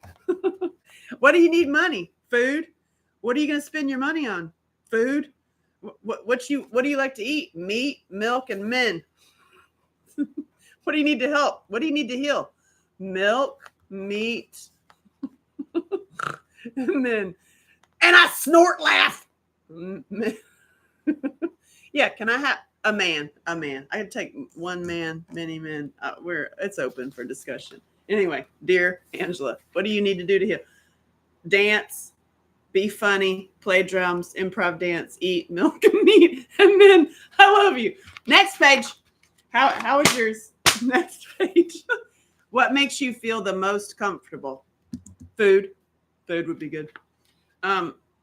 Speaker 1: What do you need money? Food. What are you going to spend your money on? Food. What do you like to eat? Meat, milk, and men. What do you need to help? What do you need to heal? Milk, meat, and men. And I snort laugh. Yeah, can I have a man? A man. I could take one man, many men. It's open for discussion. Anyway, dear Angela, what do you need to do to heal? Dance, be funny, play drums, improv dance, eat milk and meat, and men. I love you. Next page. How is yours? Next page. What makes you feel the most comfortable? Food. Food would be good.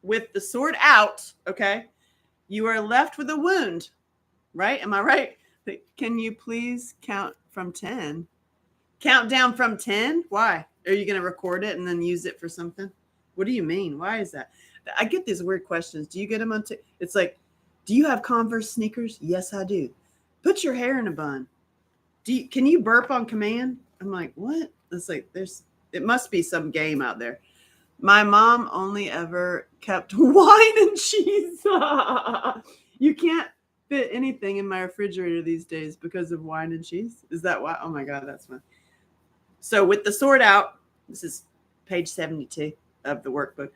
Speaker 1: With the sword out, okay, you are left with a wound, right? Am I right? Can you please count from 10? Count down from 10? Why? Are you going to record it and then use it for something? What do you mean? Why is that? I get these weird questions. Do you get them on It's like, do you have Converse sneakers? Yes, I do. Put your hair in a bun. Can you burp on command? I'm like, what? It's like, it must be some game out there. My mom only ever kept wine and cheese. You can't fit anything in my refrigerator these days because of wine and cheese. Is that why? Oh my God, that's fun. So with the sword out, this is page 72 of the workbook.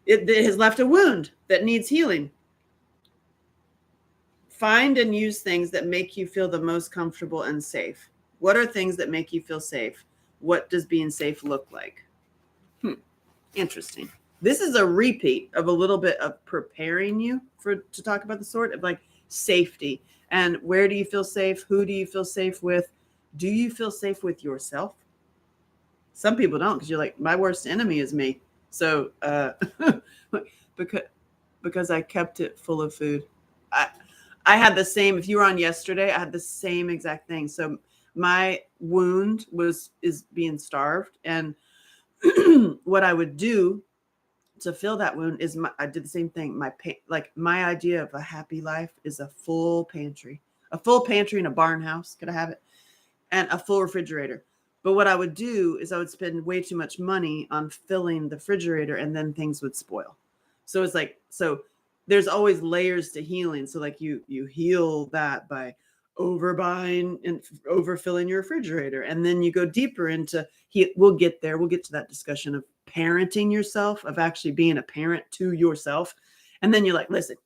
Speaker 1: It has left a wound that needs healing. Find and use things that make you feel the most comfortable and safe. What are things that make you feel safe? What does being safe look like? Interesting. This is a repeat of a little bit of preparing you to talk about the sword of like safety. And where do you feel safe? Who do you feel safe with? Do you feel safe with yourself? Some people don't, because you're like, my worst enemy is me. So because I kept it full of food. I had the same, if you were on yesterday, I had the same exact thing. So my wound is being starved. And what I would do to fill that wound is I did the same thing. My idea of a happy life is a full pantry in a barn house. Could I have it? And a full refrigerator. But what I would do is I would spend way too much money on filling the refrigerator and then things would spoil. So it's like, there's always layers to healing. So like you heal that by overbuying and overfilling your refrigerator. And then you go deeper into, we'll get there. We'll get to that discussion of parenting yourself, of actually being a parent to yourself. And then you're like, listen,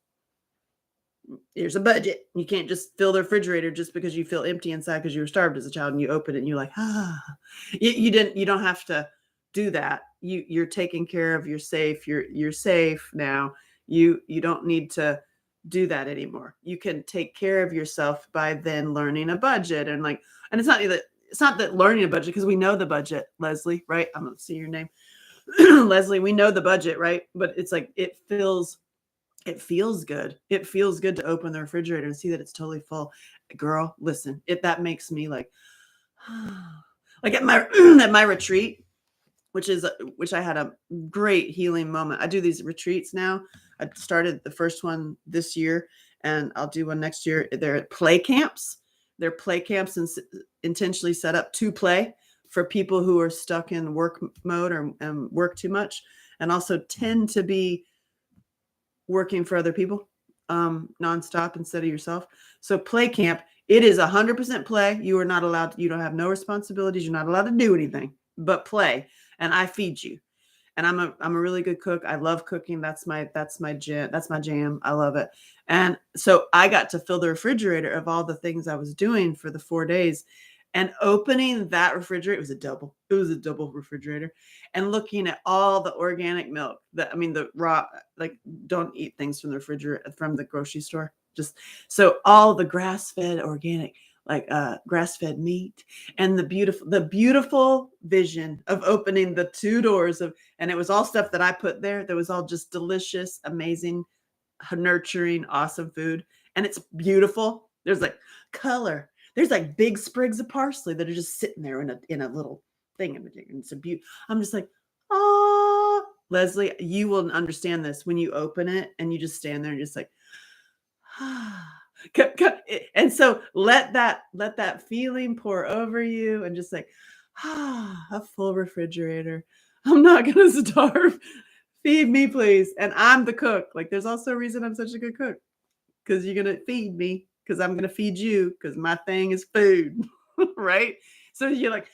Speaker 1: here's a budget. You can't just fill the refrigerator just because you feel empty inside because you were starved as a child and you open it and you're like, you don't have to do that. You're taking care of, you're safe. You're safe now. You don't need to do that anymore. You can take care of yourself by then learning a budget and it's not that learning a budget, because we know the budget, Leslie, right? I'm going to see your name. Leslie, we know the budget, right? But it's like, it feels good. It feels good to open the refrigerator and see that it's totally full. Girl, listen, that makes me like at my retreat, which I had a great healing moment. I do these retreats now. I started the first one this year and I'll do one next year. They're play camps. They're play camps and intentionally set up to play for people who are stuck in work mode or work too much, and also tend to be working for other people nonstop instead of yourself. So play camp, it is 100% play. You are not allowed, you don't have no responsibilities. You're not allowed to do anything but play. And I feed you. And I'm a really good cook. I love cooking. That's my jam. I love it. And so I got to fill the refrigerator of all the things I was doing for the 4 days. And opening that refrigerator, it was a double refrigerator, and looking at all the organic milk, the raw, like, don't eat things from the refrigerator, from the grocery store. Just so all the grass-fed organic, like grass-fed meat, and the beautiful vision of opening the 2 doors of, and it was all stuff that I put there that was all just delicious, amazing, nurturing, awesome food. And it's beautiful. There's like color. There's like big sprigs of parsley that are just sitting there in a little thing. And it's a beauty. I'm just like, oh, Leslie, you will understand this when you open it and you just stand there and just like, and so let that feeling pour over you, and just like, a full refrigerator. I'm not gonna starve. Feed me, please. And I'm the cook. Like, there's also a reason I'm such a good cook, because you're gonna feed me, because I'm gonna feed you, because my thing is food. Right? So you're like,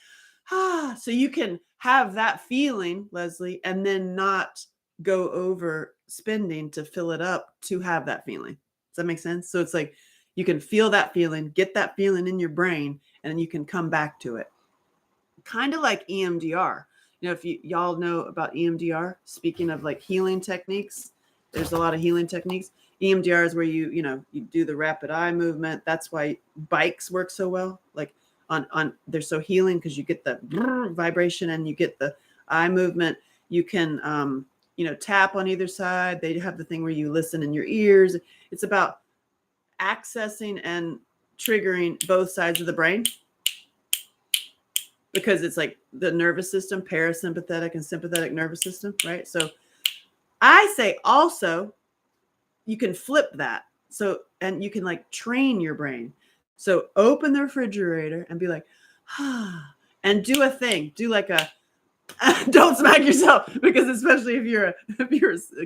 Speaker 1: so you can have that feeling, Leslie, and then not go over spending to fill it up to have that feeling. Does that make sense? So it's like you can feel that feeling, get that feeling in your brain, and then you can come back to it. Kind of like EMDR. If y'all know about EMDR, speaking of like healing techniques, there's a lot of healing techniques. EMDR is where you do the rapid eye movement. That's why bikes work so well. Like they're so healing, because you get the vibration and you get the eye movement. You can tap on either side. They have the thing where you listen in your ears. It's about accessing and triggering both sides of the brain, because it's like the nervous system, parasympathetic and sympathetic nervous system, right? So I say also you can flip that. So, and you can like train your brain. So open the refrigerator and be like, and do a thing. Do like a, don't smack yourself, because especially if you're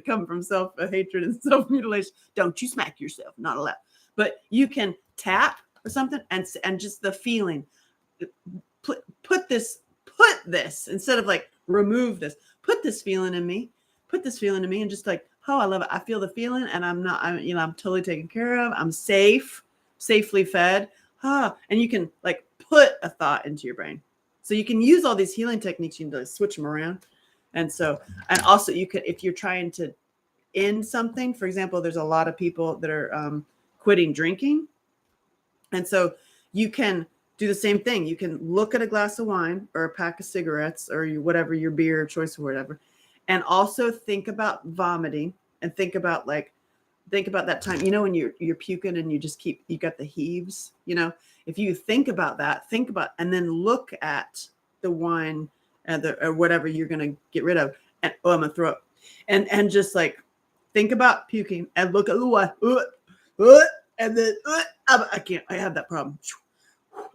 Speaker 1: come from self-hatred and self-mutilation, don't you smack yourself, not allowed. But you can tap or something, and just the feeling, put this instead of like remove this, put this feeling in me, and just like, oh, I love it. I feel the feeling, and I'm totally taken care of. I'm safely fed. And you can like put a thought into your brain. So you can use all these healing techniques. You can like switch them around. And also you could, if you're trying to end something, for example, there's a lot of people that are quitting drinking. And so you can do the same thing. You can look at a glass of wine or a pack of cigarettes or whatever your beer choice or whatever, and also think about vomiting, and think about that time, when you're puking and you got the heaves, if you think about that, and then look at the wine or whatever you're going to get rid of. And I'm going to throw up, and just like think about puking and look at the wine, and then I can't, I have that problem.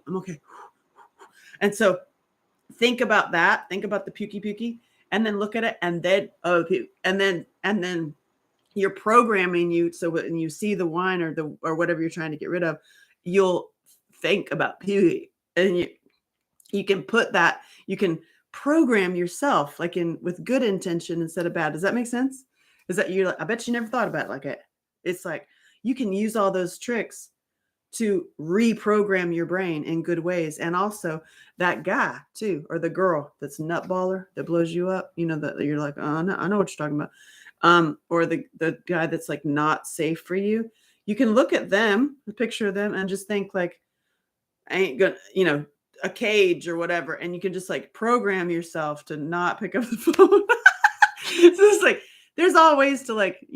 Speaker 1: I'm okay. And so think about that. Think about the pukey, and then look at it, and then puke, and then you're programming you. So when you see the wine or whatever you're trying to get rid of, you'll think about puke, and you can put that. You can program yourself like with good intention instead of bad. Does that make sense? Is that you're like, I bet you never thought about it like it. It's like you can use all those tricks to reprogram your brain in good ways. And also that guy too, or the girl that's nutballer that blows you up, that you're like, oh, no, I know what you're talking about. Or the guy that's like not safe for you. You can look at them, the picture of them, and just think like, I ain't gonna, a cage or whatever. And you can just like program yourself to not pick up the phone. So it's like, there's all ways to like,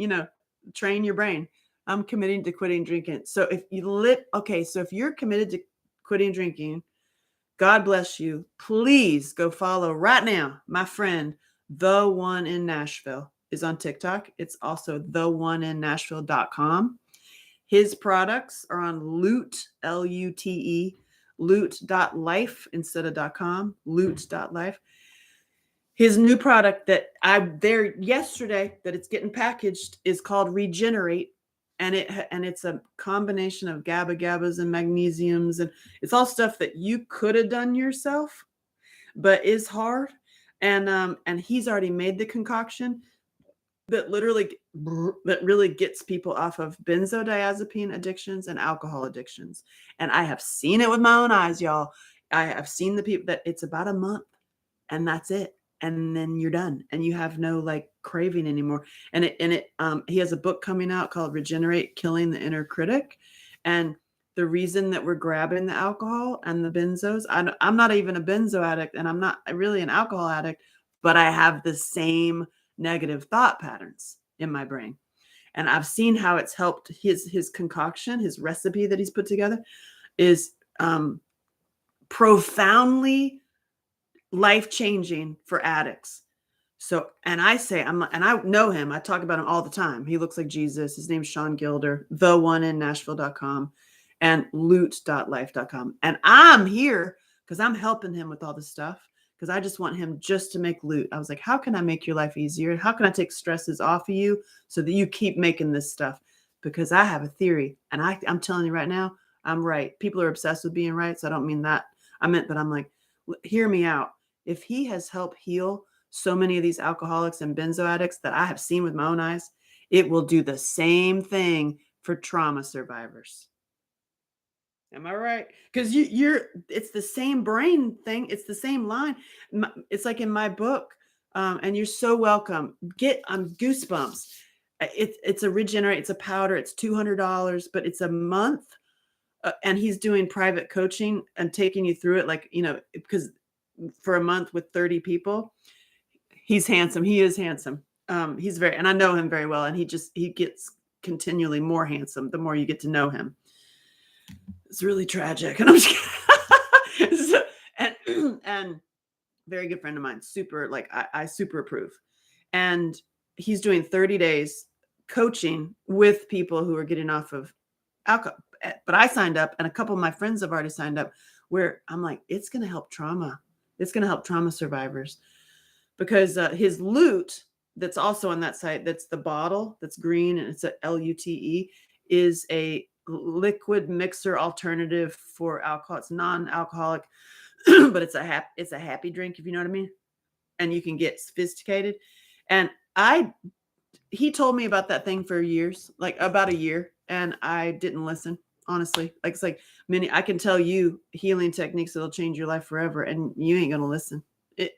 Speaker 1: train your brain. I'm committing to quitting drinking. So if you're committed to quitting drinking, God bless you. Please go follow right now. My friend, The One in Nashville, is on TikTok. It's also theoneinnashville.com. His products are on Loot, Lute, loot.life instead of .com, loot.life. His new product that I'm there yesterday, that it's getting packaged, is called Regenerate. And it's a combination of GABAs and magnesiums, and it's all stuff that you could have done yourself, but is hard. And he's already made the concoction that really gets people off of benzodiazepine addictions and alcohol addictions. And I have seen it with my own eyes, y'all. I have seen the people that it's about a month and that's it. And then you're done and you have no like craving anymore. He has a book coming out called Regenerate, Killing the Inner Critic. And the reason that we're grabbing the alcohol and the benzos, I'm not even a benzo addict and I'm not really an alcohol addict, but I have the same negative thought patterns in my brain. And I've seen how it's helped his concoction, his recipe that he's put together is profoundly life-changing for addicts. So, and I know him, I talk about him all the time. He looks like Jesus. His name's Sean Gilder, the1innashville.com and loot.life.com. And I'm here because I'm helping him with all this stuff because I just want him just to make loot. I was like, how can I make your life easier? How can I take stresses off of you so that you keep making this stuff? Because I have a theory and I'm telling you right now, I'm right. People are obsessed with being right. So I don't mean that. I meant that I'm like, hear me out. If he has helped heal so many of these alcoholics and benzo addicts that I have seen with my own eyes, it will do the same thing for trauma survivors. Am I right? Because it's the same brain thing. It's the same line. It's like in my book, and you're so welcome. Get Goosebumps. It's a Regenerate. It's a powder. It's $200, but it's a month. And he's doing private coaching and taking you through it. Like, because for a month with 30 people, he's handsome. He is handsome. And I know him very well. And he gets continually more handsome the more you get to know him. It's really tragic. And I'm just kidding. And very good friend of mine, super, like I super approve. And he's doing 30 days coaching with people who are getting off of alcohol. But I signed up and a couple of my friends have already signed up where I'm like, it's going to help trauma. It's going to help trauma survivors because his loot that's also on that site, that's the bottle that's green and it's a LUTE, is a liquid mixer alternative for alcohol. It's non-alcoholic, but it's a happy drink, if you know what I mean. And you can get sophisticated. And he told me about that thing for years, like about a year, and I didn't listen, honestly. Like it's like I can tell you healing techniques that'll change your life forever, and you ain't gonna listen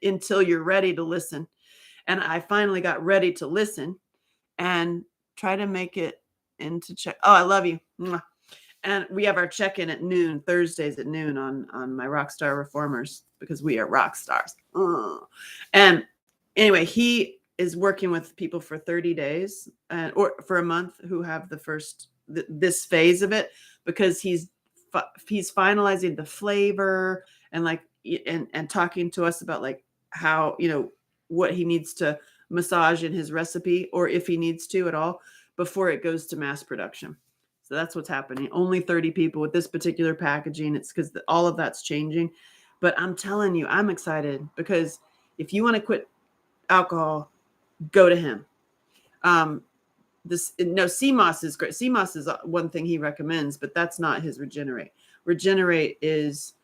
Speaker 1: until you're ready to listen. And I finally got ready to listen and try to make it into check. Oh, I love you. Mwah. And we have our check-in at noon, Thursdays at noon on my Rockstar Reformers, because we are rock stars. And anyway, he is working with people for 30 days or for a month who have this phase of it, because he's finalizing the flavor and like and talking to us about like how, what he needs to massage in his recipe, or if he needs to at all, before it goes to mass production. So that's what's happening. Only 30 people with this particular packaging. It's because all of that's changing. But I'm telling you, I'm excited because if you want to quit alcohol, go to him. CMOS is great. CMOS is one thing he recommends, but that's not his Regenerate. Regenerate is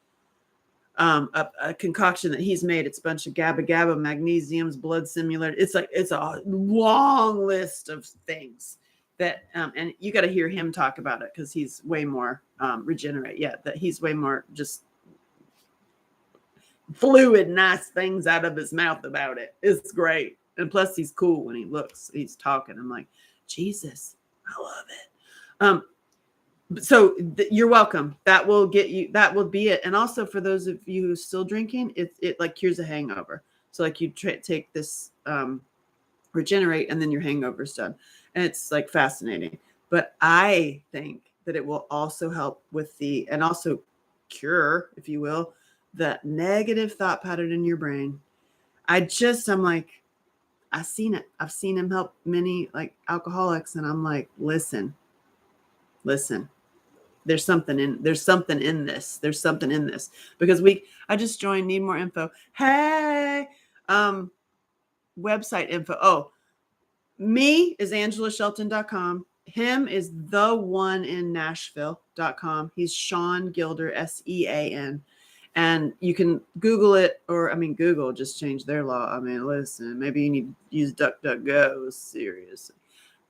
Speaker 1: a concoction that he's made. It's a bunch of GABA, magnesiums, blood stimulators. It's a long list of things that, and you got to hear him talk about it because he's way more Regenerate. Yeah, that he's way more just fluid, nice things out of his mouth about it. It's great. And plus he's cool when he's talking. I'm like, Jesus, I love it. So you're welcome. That will be it. And also for those of you who are still drinking, it like cures a hangover. So like you take this Regenerate and then your hangover's done. And it's like fascinating. But I think that it will also help with and also cure, if you will, that negative thought pattern in your brain. I'm like, I've seen it. I've seen him help many like alcoholics. And I'm like, listen, there's something in this. There's something in this because I just joined, need more info. Hey, website info. Oh, me is AngelaShelton.com. Him is the1innashville.com. He's Sean Gilder, SEAN. And you can Google it, or I mean, Google just changed their law. I mean, listen, maybe you need to use DuckDuckGo. Seriously.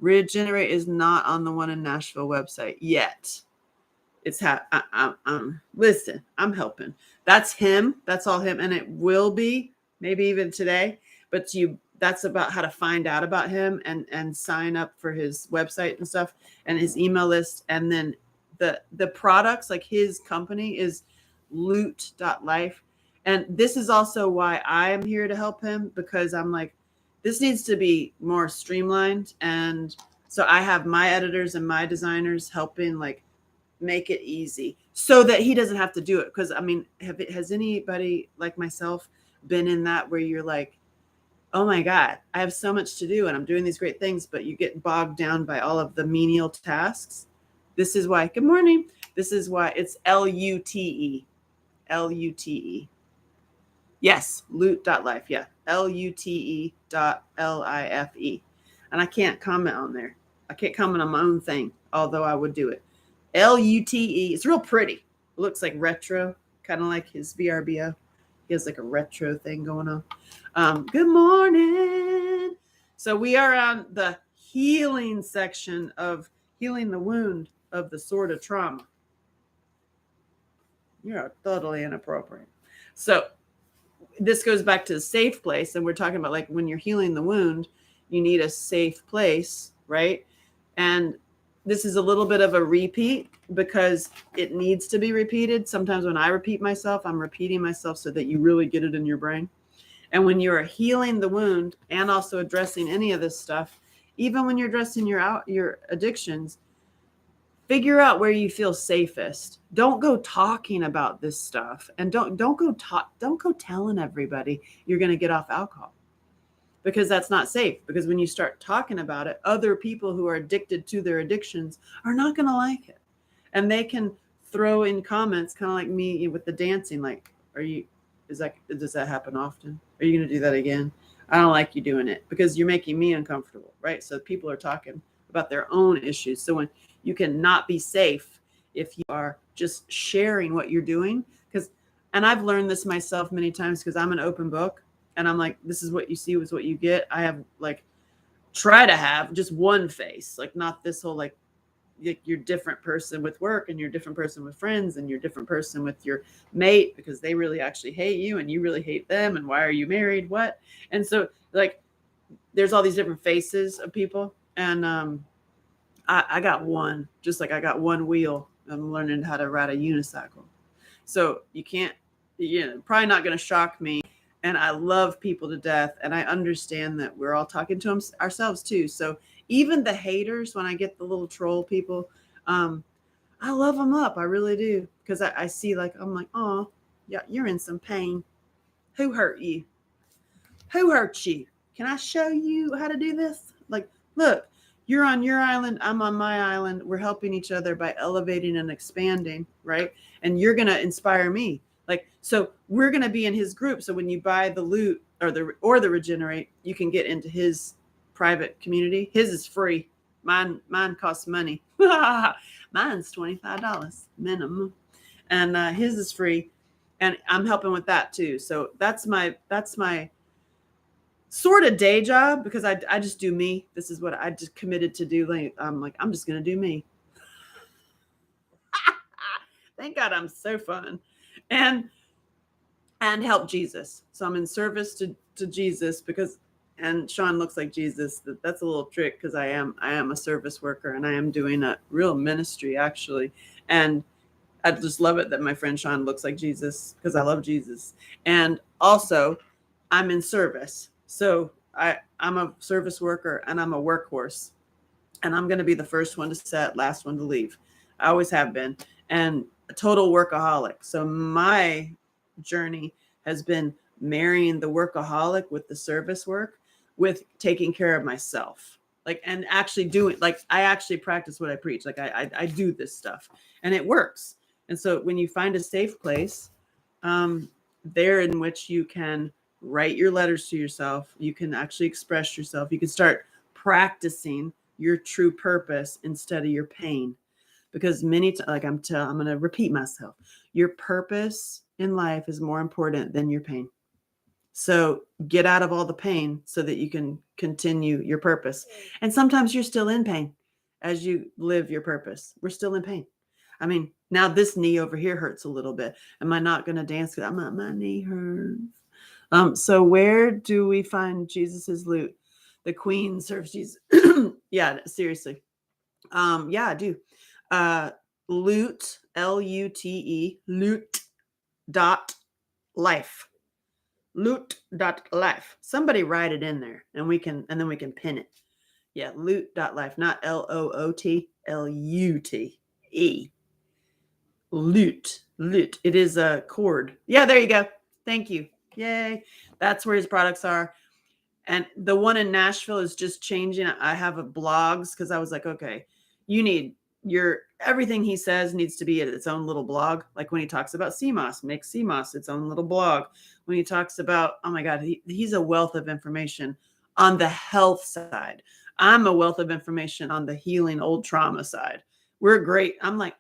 Speaker 1: Regenerate is not on the one in Nashville website yet. It's listen, I'm helping. That's him. That's all him. And it will be maybe even today, but that's about how to find out about him and sign up for his website and stuff and his email list. And then the products, like his company is loot.life. And this is also why I am here to help him, because I'm like, this needs to be more streamlined. And so I have my editors and my designers helping like make it easy so that he doesn't have to do it. Because I mean, has anybody like myself been in that where you're like, oh my God, I have so much to do and I'm doing these great things, but you get bogged down by all of the menial tasks. This is why, good morning. This is why it's LUTE. LUTE. Yes, loot.life. Yeah. LUTE.LIFE. And I can't comment on there. I can't comment on my own thing, although I would do it. LUTE. It's real pretty. It looks like retro, kind of like his VRBO. He has like a retro thing going on. Good morning. So we are on the healing section of healing the wound of the sword of trauma. You're totally inappropriate. So this goes back to the safe place. And we're talking about like when you're healing the wound, you need a safe place, right? And this is a little bit of a repeat because it needs to be repeated. Sometimes when I repeat myself, I'm repeating myself so that you really get it in your brain. And when you're healing the wound and also addressing any of this stuff, even when you're addressing your addictions, figure out where you feel safest. Don't go talking about this stuff, and don't go telling everybody you're going to get off alcohol, because that's not safe. Because when you start talking about it, other people who are addicted to their addictions are not going to like it. And they can throw in comments kind of like me with the dancing. Like, does that happen often? Are you going to do that again? I don't like you doing it because you're making me uncomfortable, right? So people are talking about their own issues. So when you cannot be safe if you are just sharing what you're doing, and I've learned this myself many times because I'm an open book. And I'm like, this is what you see is what you get. I have try to have just one face, like not this whole you're different person with work and you're different person with friends and you're different person with your mate because they really actually hate you and you really hate them. And why are you married? What? And so there's all these different faces of people. And I got one, just like I got one wheel. I'm learning how to ride a unicycle. So probably not going to shock me. And I love people to death. And I understand that we're all talking to ourselves too. So even the haters, when I get the little troll people, I love them up. I really do. Because I see I'm like, oh, yeah, you're in some pain. Who hurt you? Who hurt you? Can I show you how to do this? Look, you're on your island. I'm on my island. We're helping each other by elevating and expanding, right? And you're going to inspire me. So we're going to be in his group. So when you buy the loot or the regenerate, you can get into his private community. His is free. Mine costs money. Mine's $25 minimum. And his is free. And I'm helping with that too. So that's my sort of day job, because I just do me. This is what I just committed to do. I'm just going to do me. Thank God I'm so fun. And help Jesus. So I'm in service to Jesus and Sean looks like Jesus. That's a little trick because I am a service worker and I am doing a real ministry actually. And I just love it that my friend Sean looks like Jesus because I love Jesus. And also I'm in service. So I'm a service worker and I'm a workhorse. And I'm going to be the first one to set, last one to leave. I always have been. And a total workaholic. So my journey has been marrying the workaholic with the service work, with taking care of myself, and actually doing, I actually practice what I preach. I do this stuff and it works. And so when you find a safe place, there in which you can write your letters to yourself, you can actually express yourself. You can start practicing your true purpose instead of your pain. Because many times, I'm going to repeat myself, your purpose in life is more important than your pain. So get out of all the pain so that you can continue your purpose. And sometimes you're still in pain as you live your purpose. We're still in pain. I mean, now this knee over here hurts a little bit. Am I not going to dance? My knee hurts. So where do we find Jesus's loot? The queen serves Jesus. Yeah, seriously. Yeah, I do. Loot, Lute, loot.life. Loot.life. Somebody write it in there and then we can pin it. Yeah, loot.life, not LOOT, LUTE. Loot. It is a cord. Yeah, there you go. Thank you. Yay. That's where his products are. And the one in Nashville is just changing. I have blogs because I was like, okay, everything he says needs to be at its own little blog. Like when he talks about CMOS, make CMOS its own little blog. When he talks about, oh my God, he's a wealth of information on the health side. I'm a wealth of information on the healing old trauma side. We're great. I'm like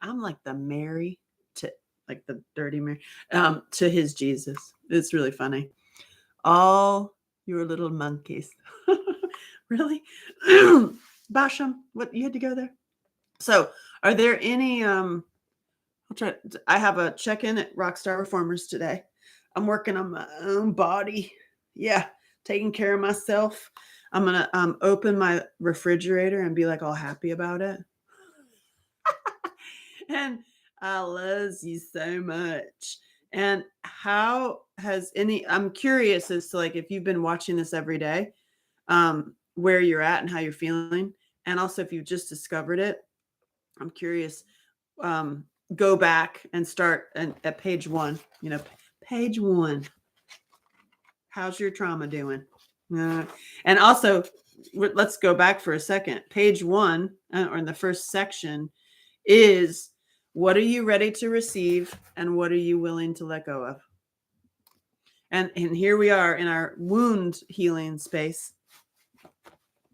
Speaker 1: the Mary to like the dirty Mary to his Jesus. It's really funny. All your little monkeys. Really? Basham, what, you had to go there? So are there any, I have a check-in at Rockstar Reformers today. I'm working on my own body. Yeah. Taking care of myself. I'm going to open my refrigerator and be like all happy about it. And I love you so much. And how has I'm curious as to like, if you've been watching this every day, where you're at and how you're feeling. And also if you've just discovered it, I'm curious, go back and start at page 1, page 1. How's your trauma doing? And also let's go back for a second. Page 1 or in the first section is, what are you ready to receive and what are you willing to let go of? And here we are in our wound healing space.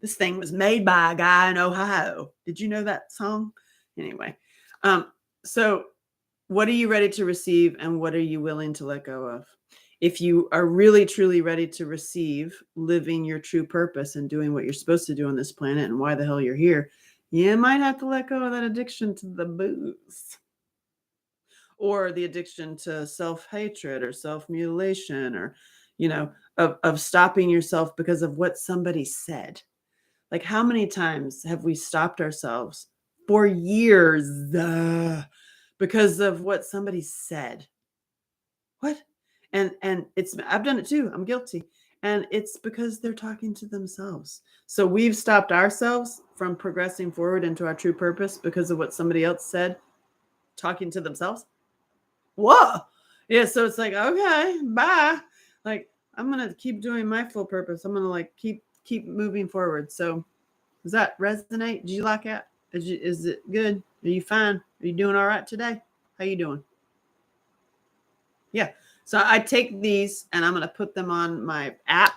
Speaker 1: This thing was made by a guy in Ohio. Did you know that song? Anyway, so what are you ready to receive and what are you willing to let go of? If you are really, truly ready to receive living your true purpose and doing what you're supposed to do on this planet and why the hell you're here, you might have to let go of that addiction to the booze or the addiction to self-hatred or self-mutilation or, of stopping yourself because of what somebody said. Like how many times have we stopped ourselves for years because of what somebody said? What? And I've done it too. I'm guilty. And it's because they're talking to themselves. So we've stopped ourselves from progressing forward into our true purpose because of what somebody else said, talking to themselves. Whoa. Yeah. So it's like, okay, bye. Like, I'm going to keep doing my full purpose. I'm going to like keep moving forward. So does that resonate? Did you like it? Is it good? Are you fine? Are you doing all right today? How you doing? Yeah. So I take these and I'm going to put them on my app.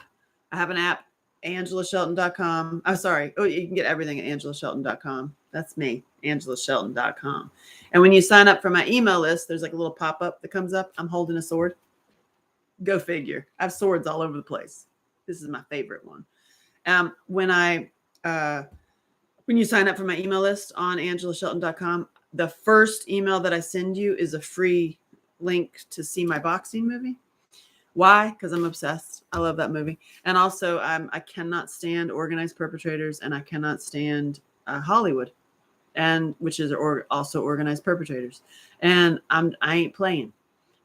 Speaker 1: I have an app, AngelaShelton.com. I'm sorry. Oh, you can get everything at AngelaShelton.com. That's me, AngelaShelton.com. And when you sign up for my email list, there's like a little pop-up that comes up. I'm holding a sword. Go figure. I have swords all over the place. This is my favorite one. When you sign up for my email list on AngelaShelton.com, the first email that I send you is a free link to see my boxing movie. Why? Because I'm obsessed. I love that movie. And also, I cannot stand organized perpetrators, and I cannot stand Hollywood, and which is also organized perpetrators. And I ain't playing.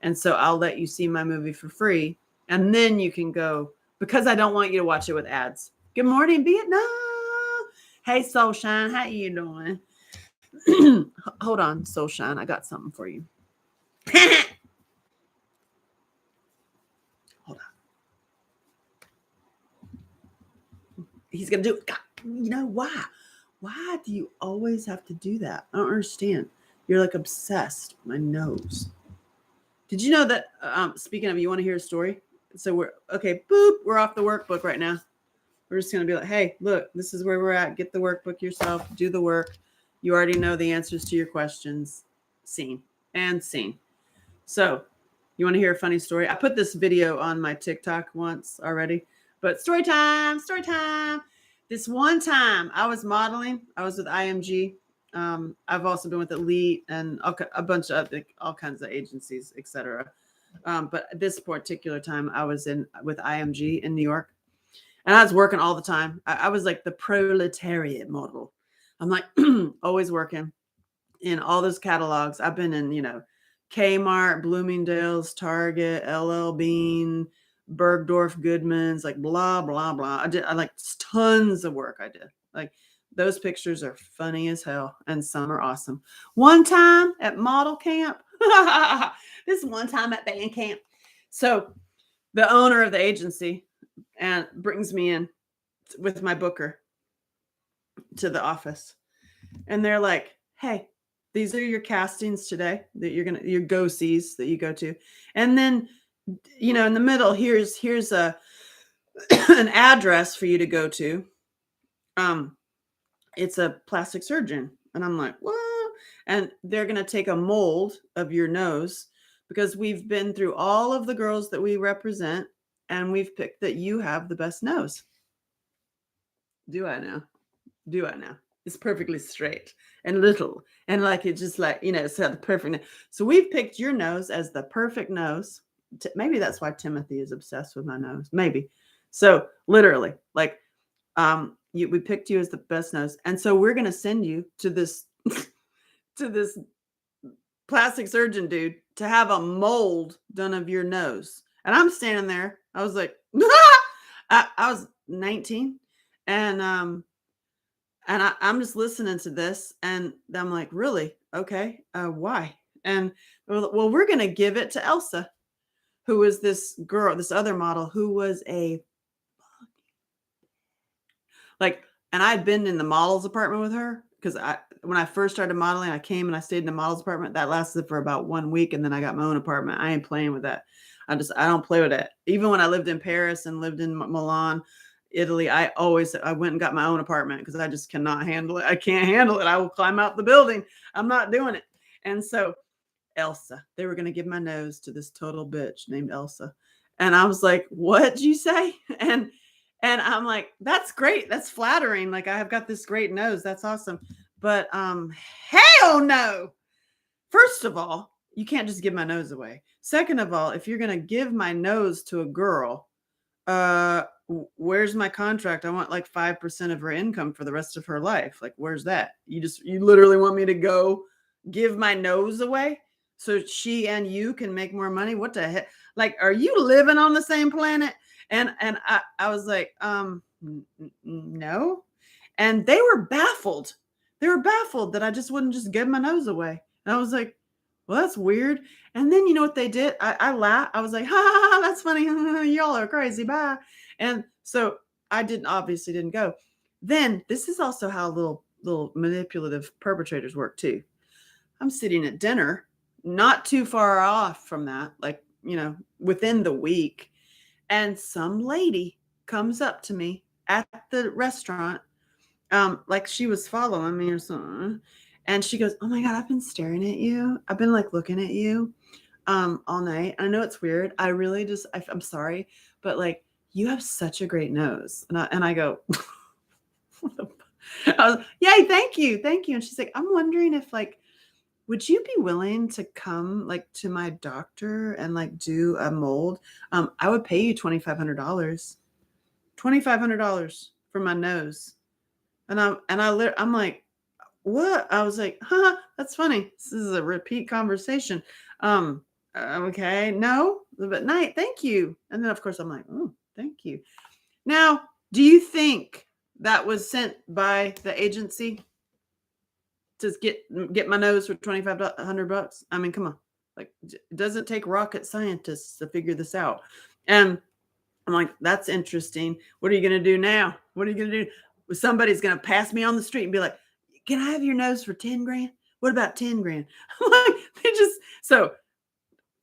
Speaker 1: And so I'll let you see my movie for free, and then you can go, because I don't want you to watch it with ads. Good morning, Vietnam. Hey, Soulshine, how you doing? Hold on, Soulshine. I got something for you. Hold on. He's going to do it. God, you know why? Why do you always have to do that? I don't understand. You're like obsessed with my nose. Did you know that, speaking of, you want to hear a story? So we're off the workbook right now. We're just going to be like, hey, look, this is where we're at. Get the workbook yourself. Do the work. You already know the answers to your questions. Scene. So You want to hear a funny story? I put this video on my TikTok once already, but story time, story time. This one time I was modeling, I was with IMG. I've also been with Elite and a bunch of all kinds of agencies, etc. But this particular time I was with IMG in New York, and I was working all the time. I was like the proletariat model. I'm like always working in all those catalogs. I've been in, Kmart, Bloomingdale's, Target, LL Bean, Bergdorf Goodman's, like blah, blah, blah. I like tons of work I did. Like those pictures are funny as hell and some are awesome. One time at model camp, this one time at band camp. So the owner of the agency and brings me in with my booker to the office. And they're like, hey, these are your castings today that your go-sees that you go to. And then, in the middle, here's a an address for you to go to. It's a plastic surgeon. And I'm like, what? And they're going to take a mold of your nose because we've been through all of the girls that we represent and we've picked that you have the best nose. Do I know? It's perfectly straight and little. And like, it's just like, it's the perfect nose. So we've picked your nose as the perfect nose. Maybe that's why Timothy is obsessed with my nose. Maybe. So literally, like, we picked you as the best nose. And so we're going to send you to this, to this plastic surgeon dude to have a mold done of your nose. And I'm standing there. I was like, I was 19 and I'm just listening to this and I'm like, really? Okay. Why? And well, we're going to give it to Elsa, who was this girl, this other model who was and I'd been in the models apartment with her because when I first started modeling, I came and I stayed in the models apartment. That lasted for about 1 week. And then I got my own apartment. I ain't playing with that. I don't play with that. Even when I lived in Paris and lived in Milan, Italy, I went and got my own apartment because I just cannot handle it. I can't handle it. I will climb out the building. I'm not doing it. And so Elsa, they were going to give my nose to this total bitch named Elsa. And I was like, what'd you say? And I'm like, that's great. That's flattering. Like I have got this great nose. That's awesome. But hell no. First of all, you can't just give my nose away. Second of all, if you're going to give my nose to a girl, where's my contract? I want like 5% of her income for the rest of her life. Like, where's that? You literally want me to go give my nose away so she and you can make more money? What the heck? Like, are you living on the same planet? And I was like, no. And they were baffled. They were baffled that I just wouldn't just give my nose away. And I was like, well, that's weird. And then you know what they did? I laughed. I was like, ha, ha, ha, that's funny. Y'all are crazy. Bye. And so I obviously didn't go. Then this is also how little manipulative perpetrators work too. I'm sitting at dinner, not too far off from that, like, within the week. And some lady comes up to me at the restaurant, like she was following me or something. And she goes, oh my God, I've been staring at you. I've been like looking at you all night. I know it's weird. I really I'm sorry, but like you have such a great nose. And I go, yay, thank you. Thank you. And she's like, I'm wondering if would you be willing to come like to my doctor and like do a mold? I would pay you $2,500. $2,500 for my nose. And I'm like, what? I was like, huh, that's funny. This is a repeat conversation. Okay, no, but night, thank you. And then of course I'm like, oh, thank you. Now, do you think that was sent by the agency to get my nose for $2,500? I mean, come on. Like, it doesn't take rocket scientists to figure this out. And I'm like, that's interesting. What are you going to do now? What are you going to do? Somebody's going to pass me on the street and be like, can I have your nose for 10 grand? What about 10 grand? I'm like, so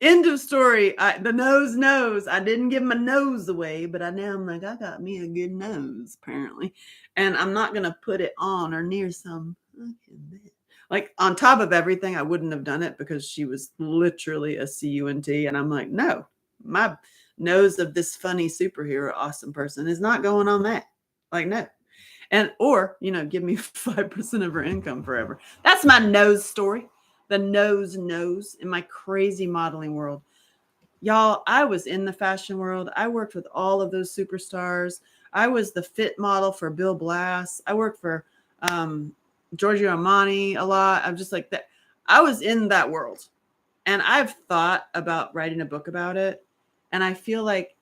Speaker 1: end of story. The nose knows. I didn't give my nose away, but I'm like, I got me a good nose apparently. And I'm not going to put it on or near some fucking bitch. Like on top of everything, I wouldn't have done it because she was literally a CUNT. And I'm like, no, my nose of this funny superhero awesome person is not going on that. Like, no. And or, give me 5% of her income forever. That's my nose story. The nose in my crazy modeling world. Y'all, I was in the fashion world. I worked with all of those superstars. I was the fit model for Bill Blass. I worked for Giorgio Armani a lot. I'm just like that. I was in that world. And I've thought about writing a book about it. And I feel like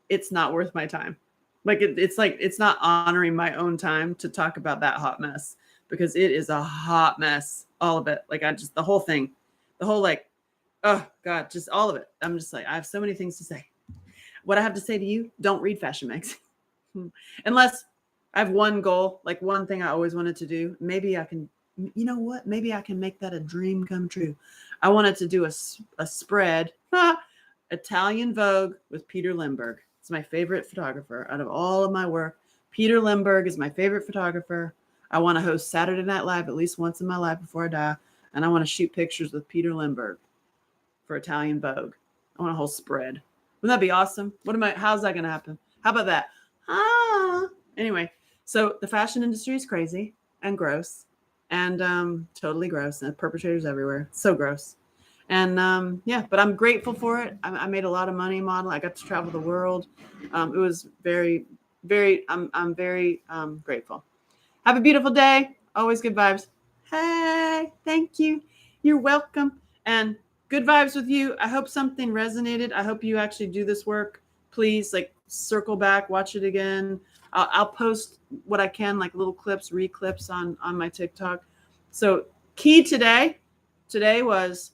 Speaker 1: it's not worth my time. Like it's not honoring my own time to talk about that hot mess, because it is a hot mess. All of it. Like the whole thing, the whole oh God, just all of it. I'm just like, I have so many things to say. What I have to say to you, don't read fashion magazine. Unless I have one goal, like one thing I always wanted to do. Maybe I can, you know what? Maybe I can make that a dream come true. I wanted to do a spread, Italian Vogue with Peter Lindbergh. It's my favorite photographer out of all of my work. Peter Lindbergh is my favorite photographer. I want to host Saturday Night Live at least once in my life before I die. And I want to shoot pictures with Peter Lindbergh for Italian Vogue. I want a whole spread. Wouldn't that be awesome? How's that going to happen? How about that? Anyway, so the fashion industry is crazy and gross and totally gross, and perpetrators everywhere. So gross. And yeah, but I'm grateful for it. I made a lot of money modeling. I got to travel the world. It was very, very, I'm very grateful. Have a beautiful day. Always good vibes. Hey, thank you. You're welcome. And good vibes with you. I hope something resonated. I hope you actually do this work. Please, circle back, watch it again. I'll post what I can, like little clips, reclips on my TikTok. So key today was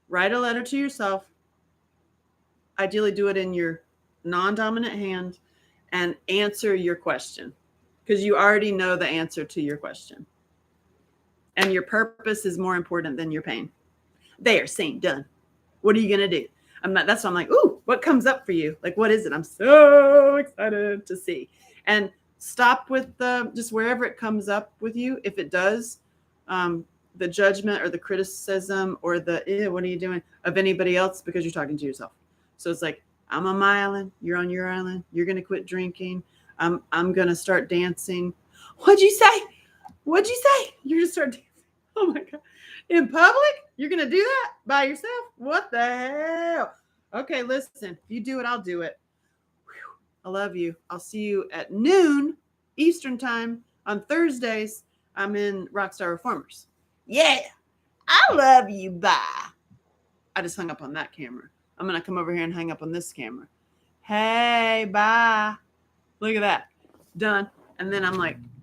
Speaker 1: write a letter to yourself. Ideally do it in your non-dominant hand and answer your question, because you already know the answer to your question. And your purpose is more important than your pain. There, saying done. What are you going to do? That's why I'm like, ooh, what comes up for you? Like, what is it? I'm so excited to see. And stop with just wherever it comes up with you. If it does, the judgment or the criticism or what are you doing of anybody else, because you're talking to yourself. So it's like, I'm on my island. You're on your island. You're going to quit drinking. I'm going to start dancing. What'd you say? What'd you say? You're going to start dancing. Oh my God. In public? You're going to do that by yourself? What the hell? Okay, listen. If you do it, I'll do it. Whew. I love you. I'll see you at noon Eastern time on Thursdays. I'm in Rockstar Reformers. Yeah. I love you. Bye. I just hung up on that camera. I'm going to come over here and hang up on this camera. Hey, bye. Look at that. Done. And then I'm like,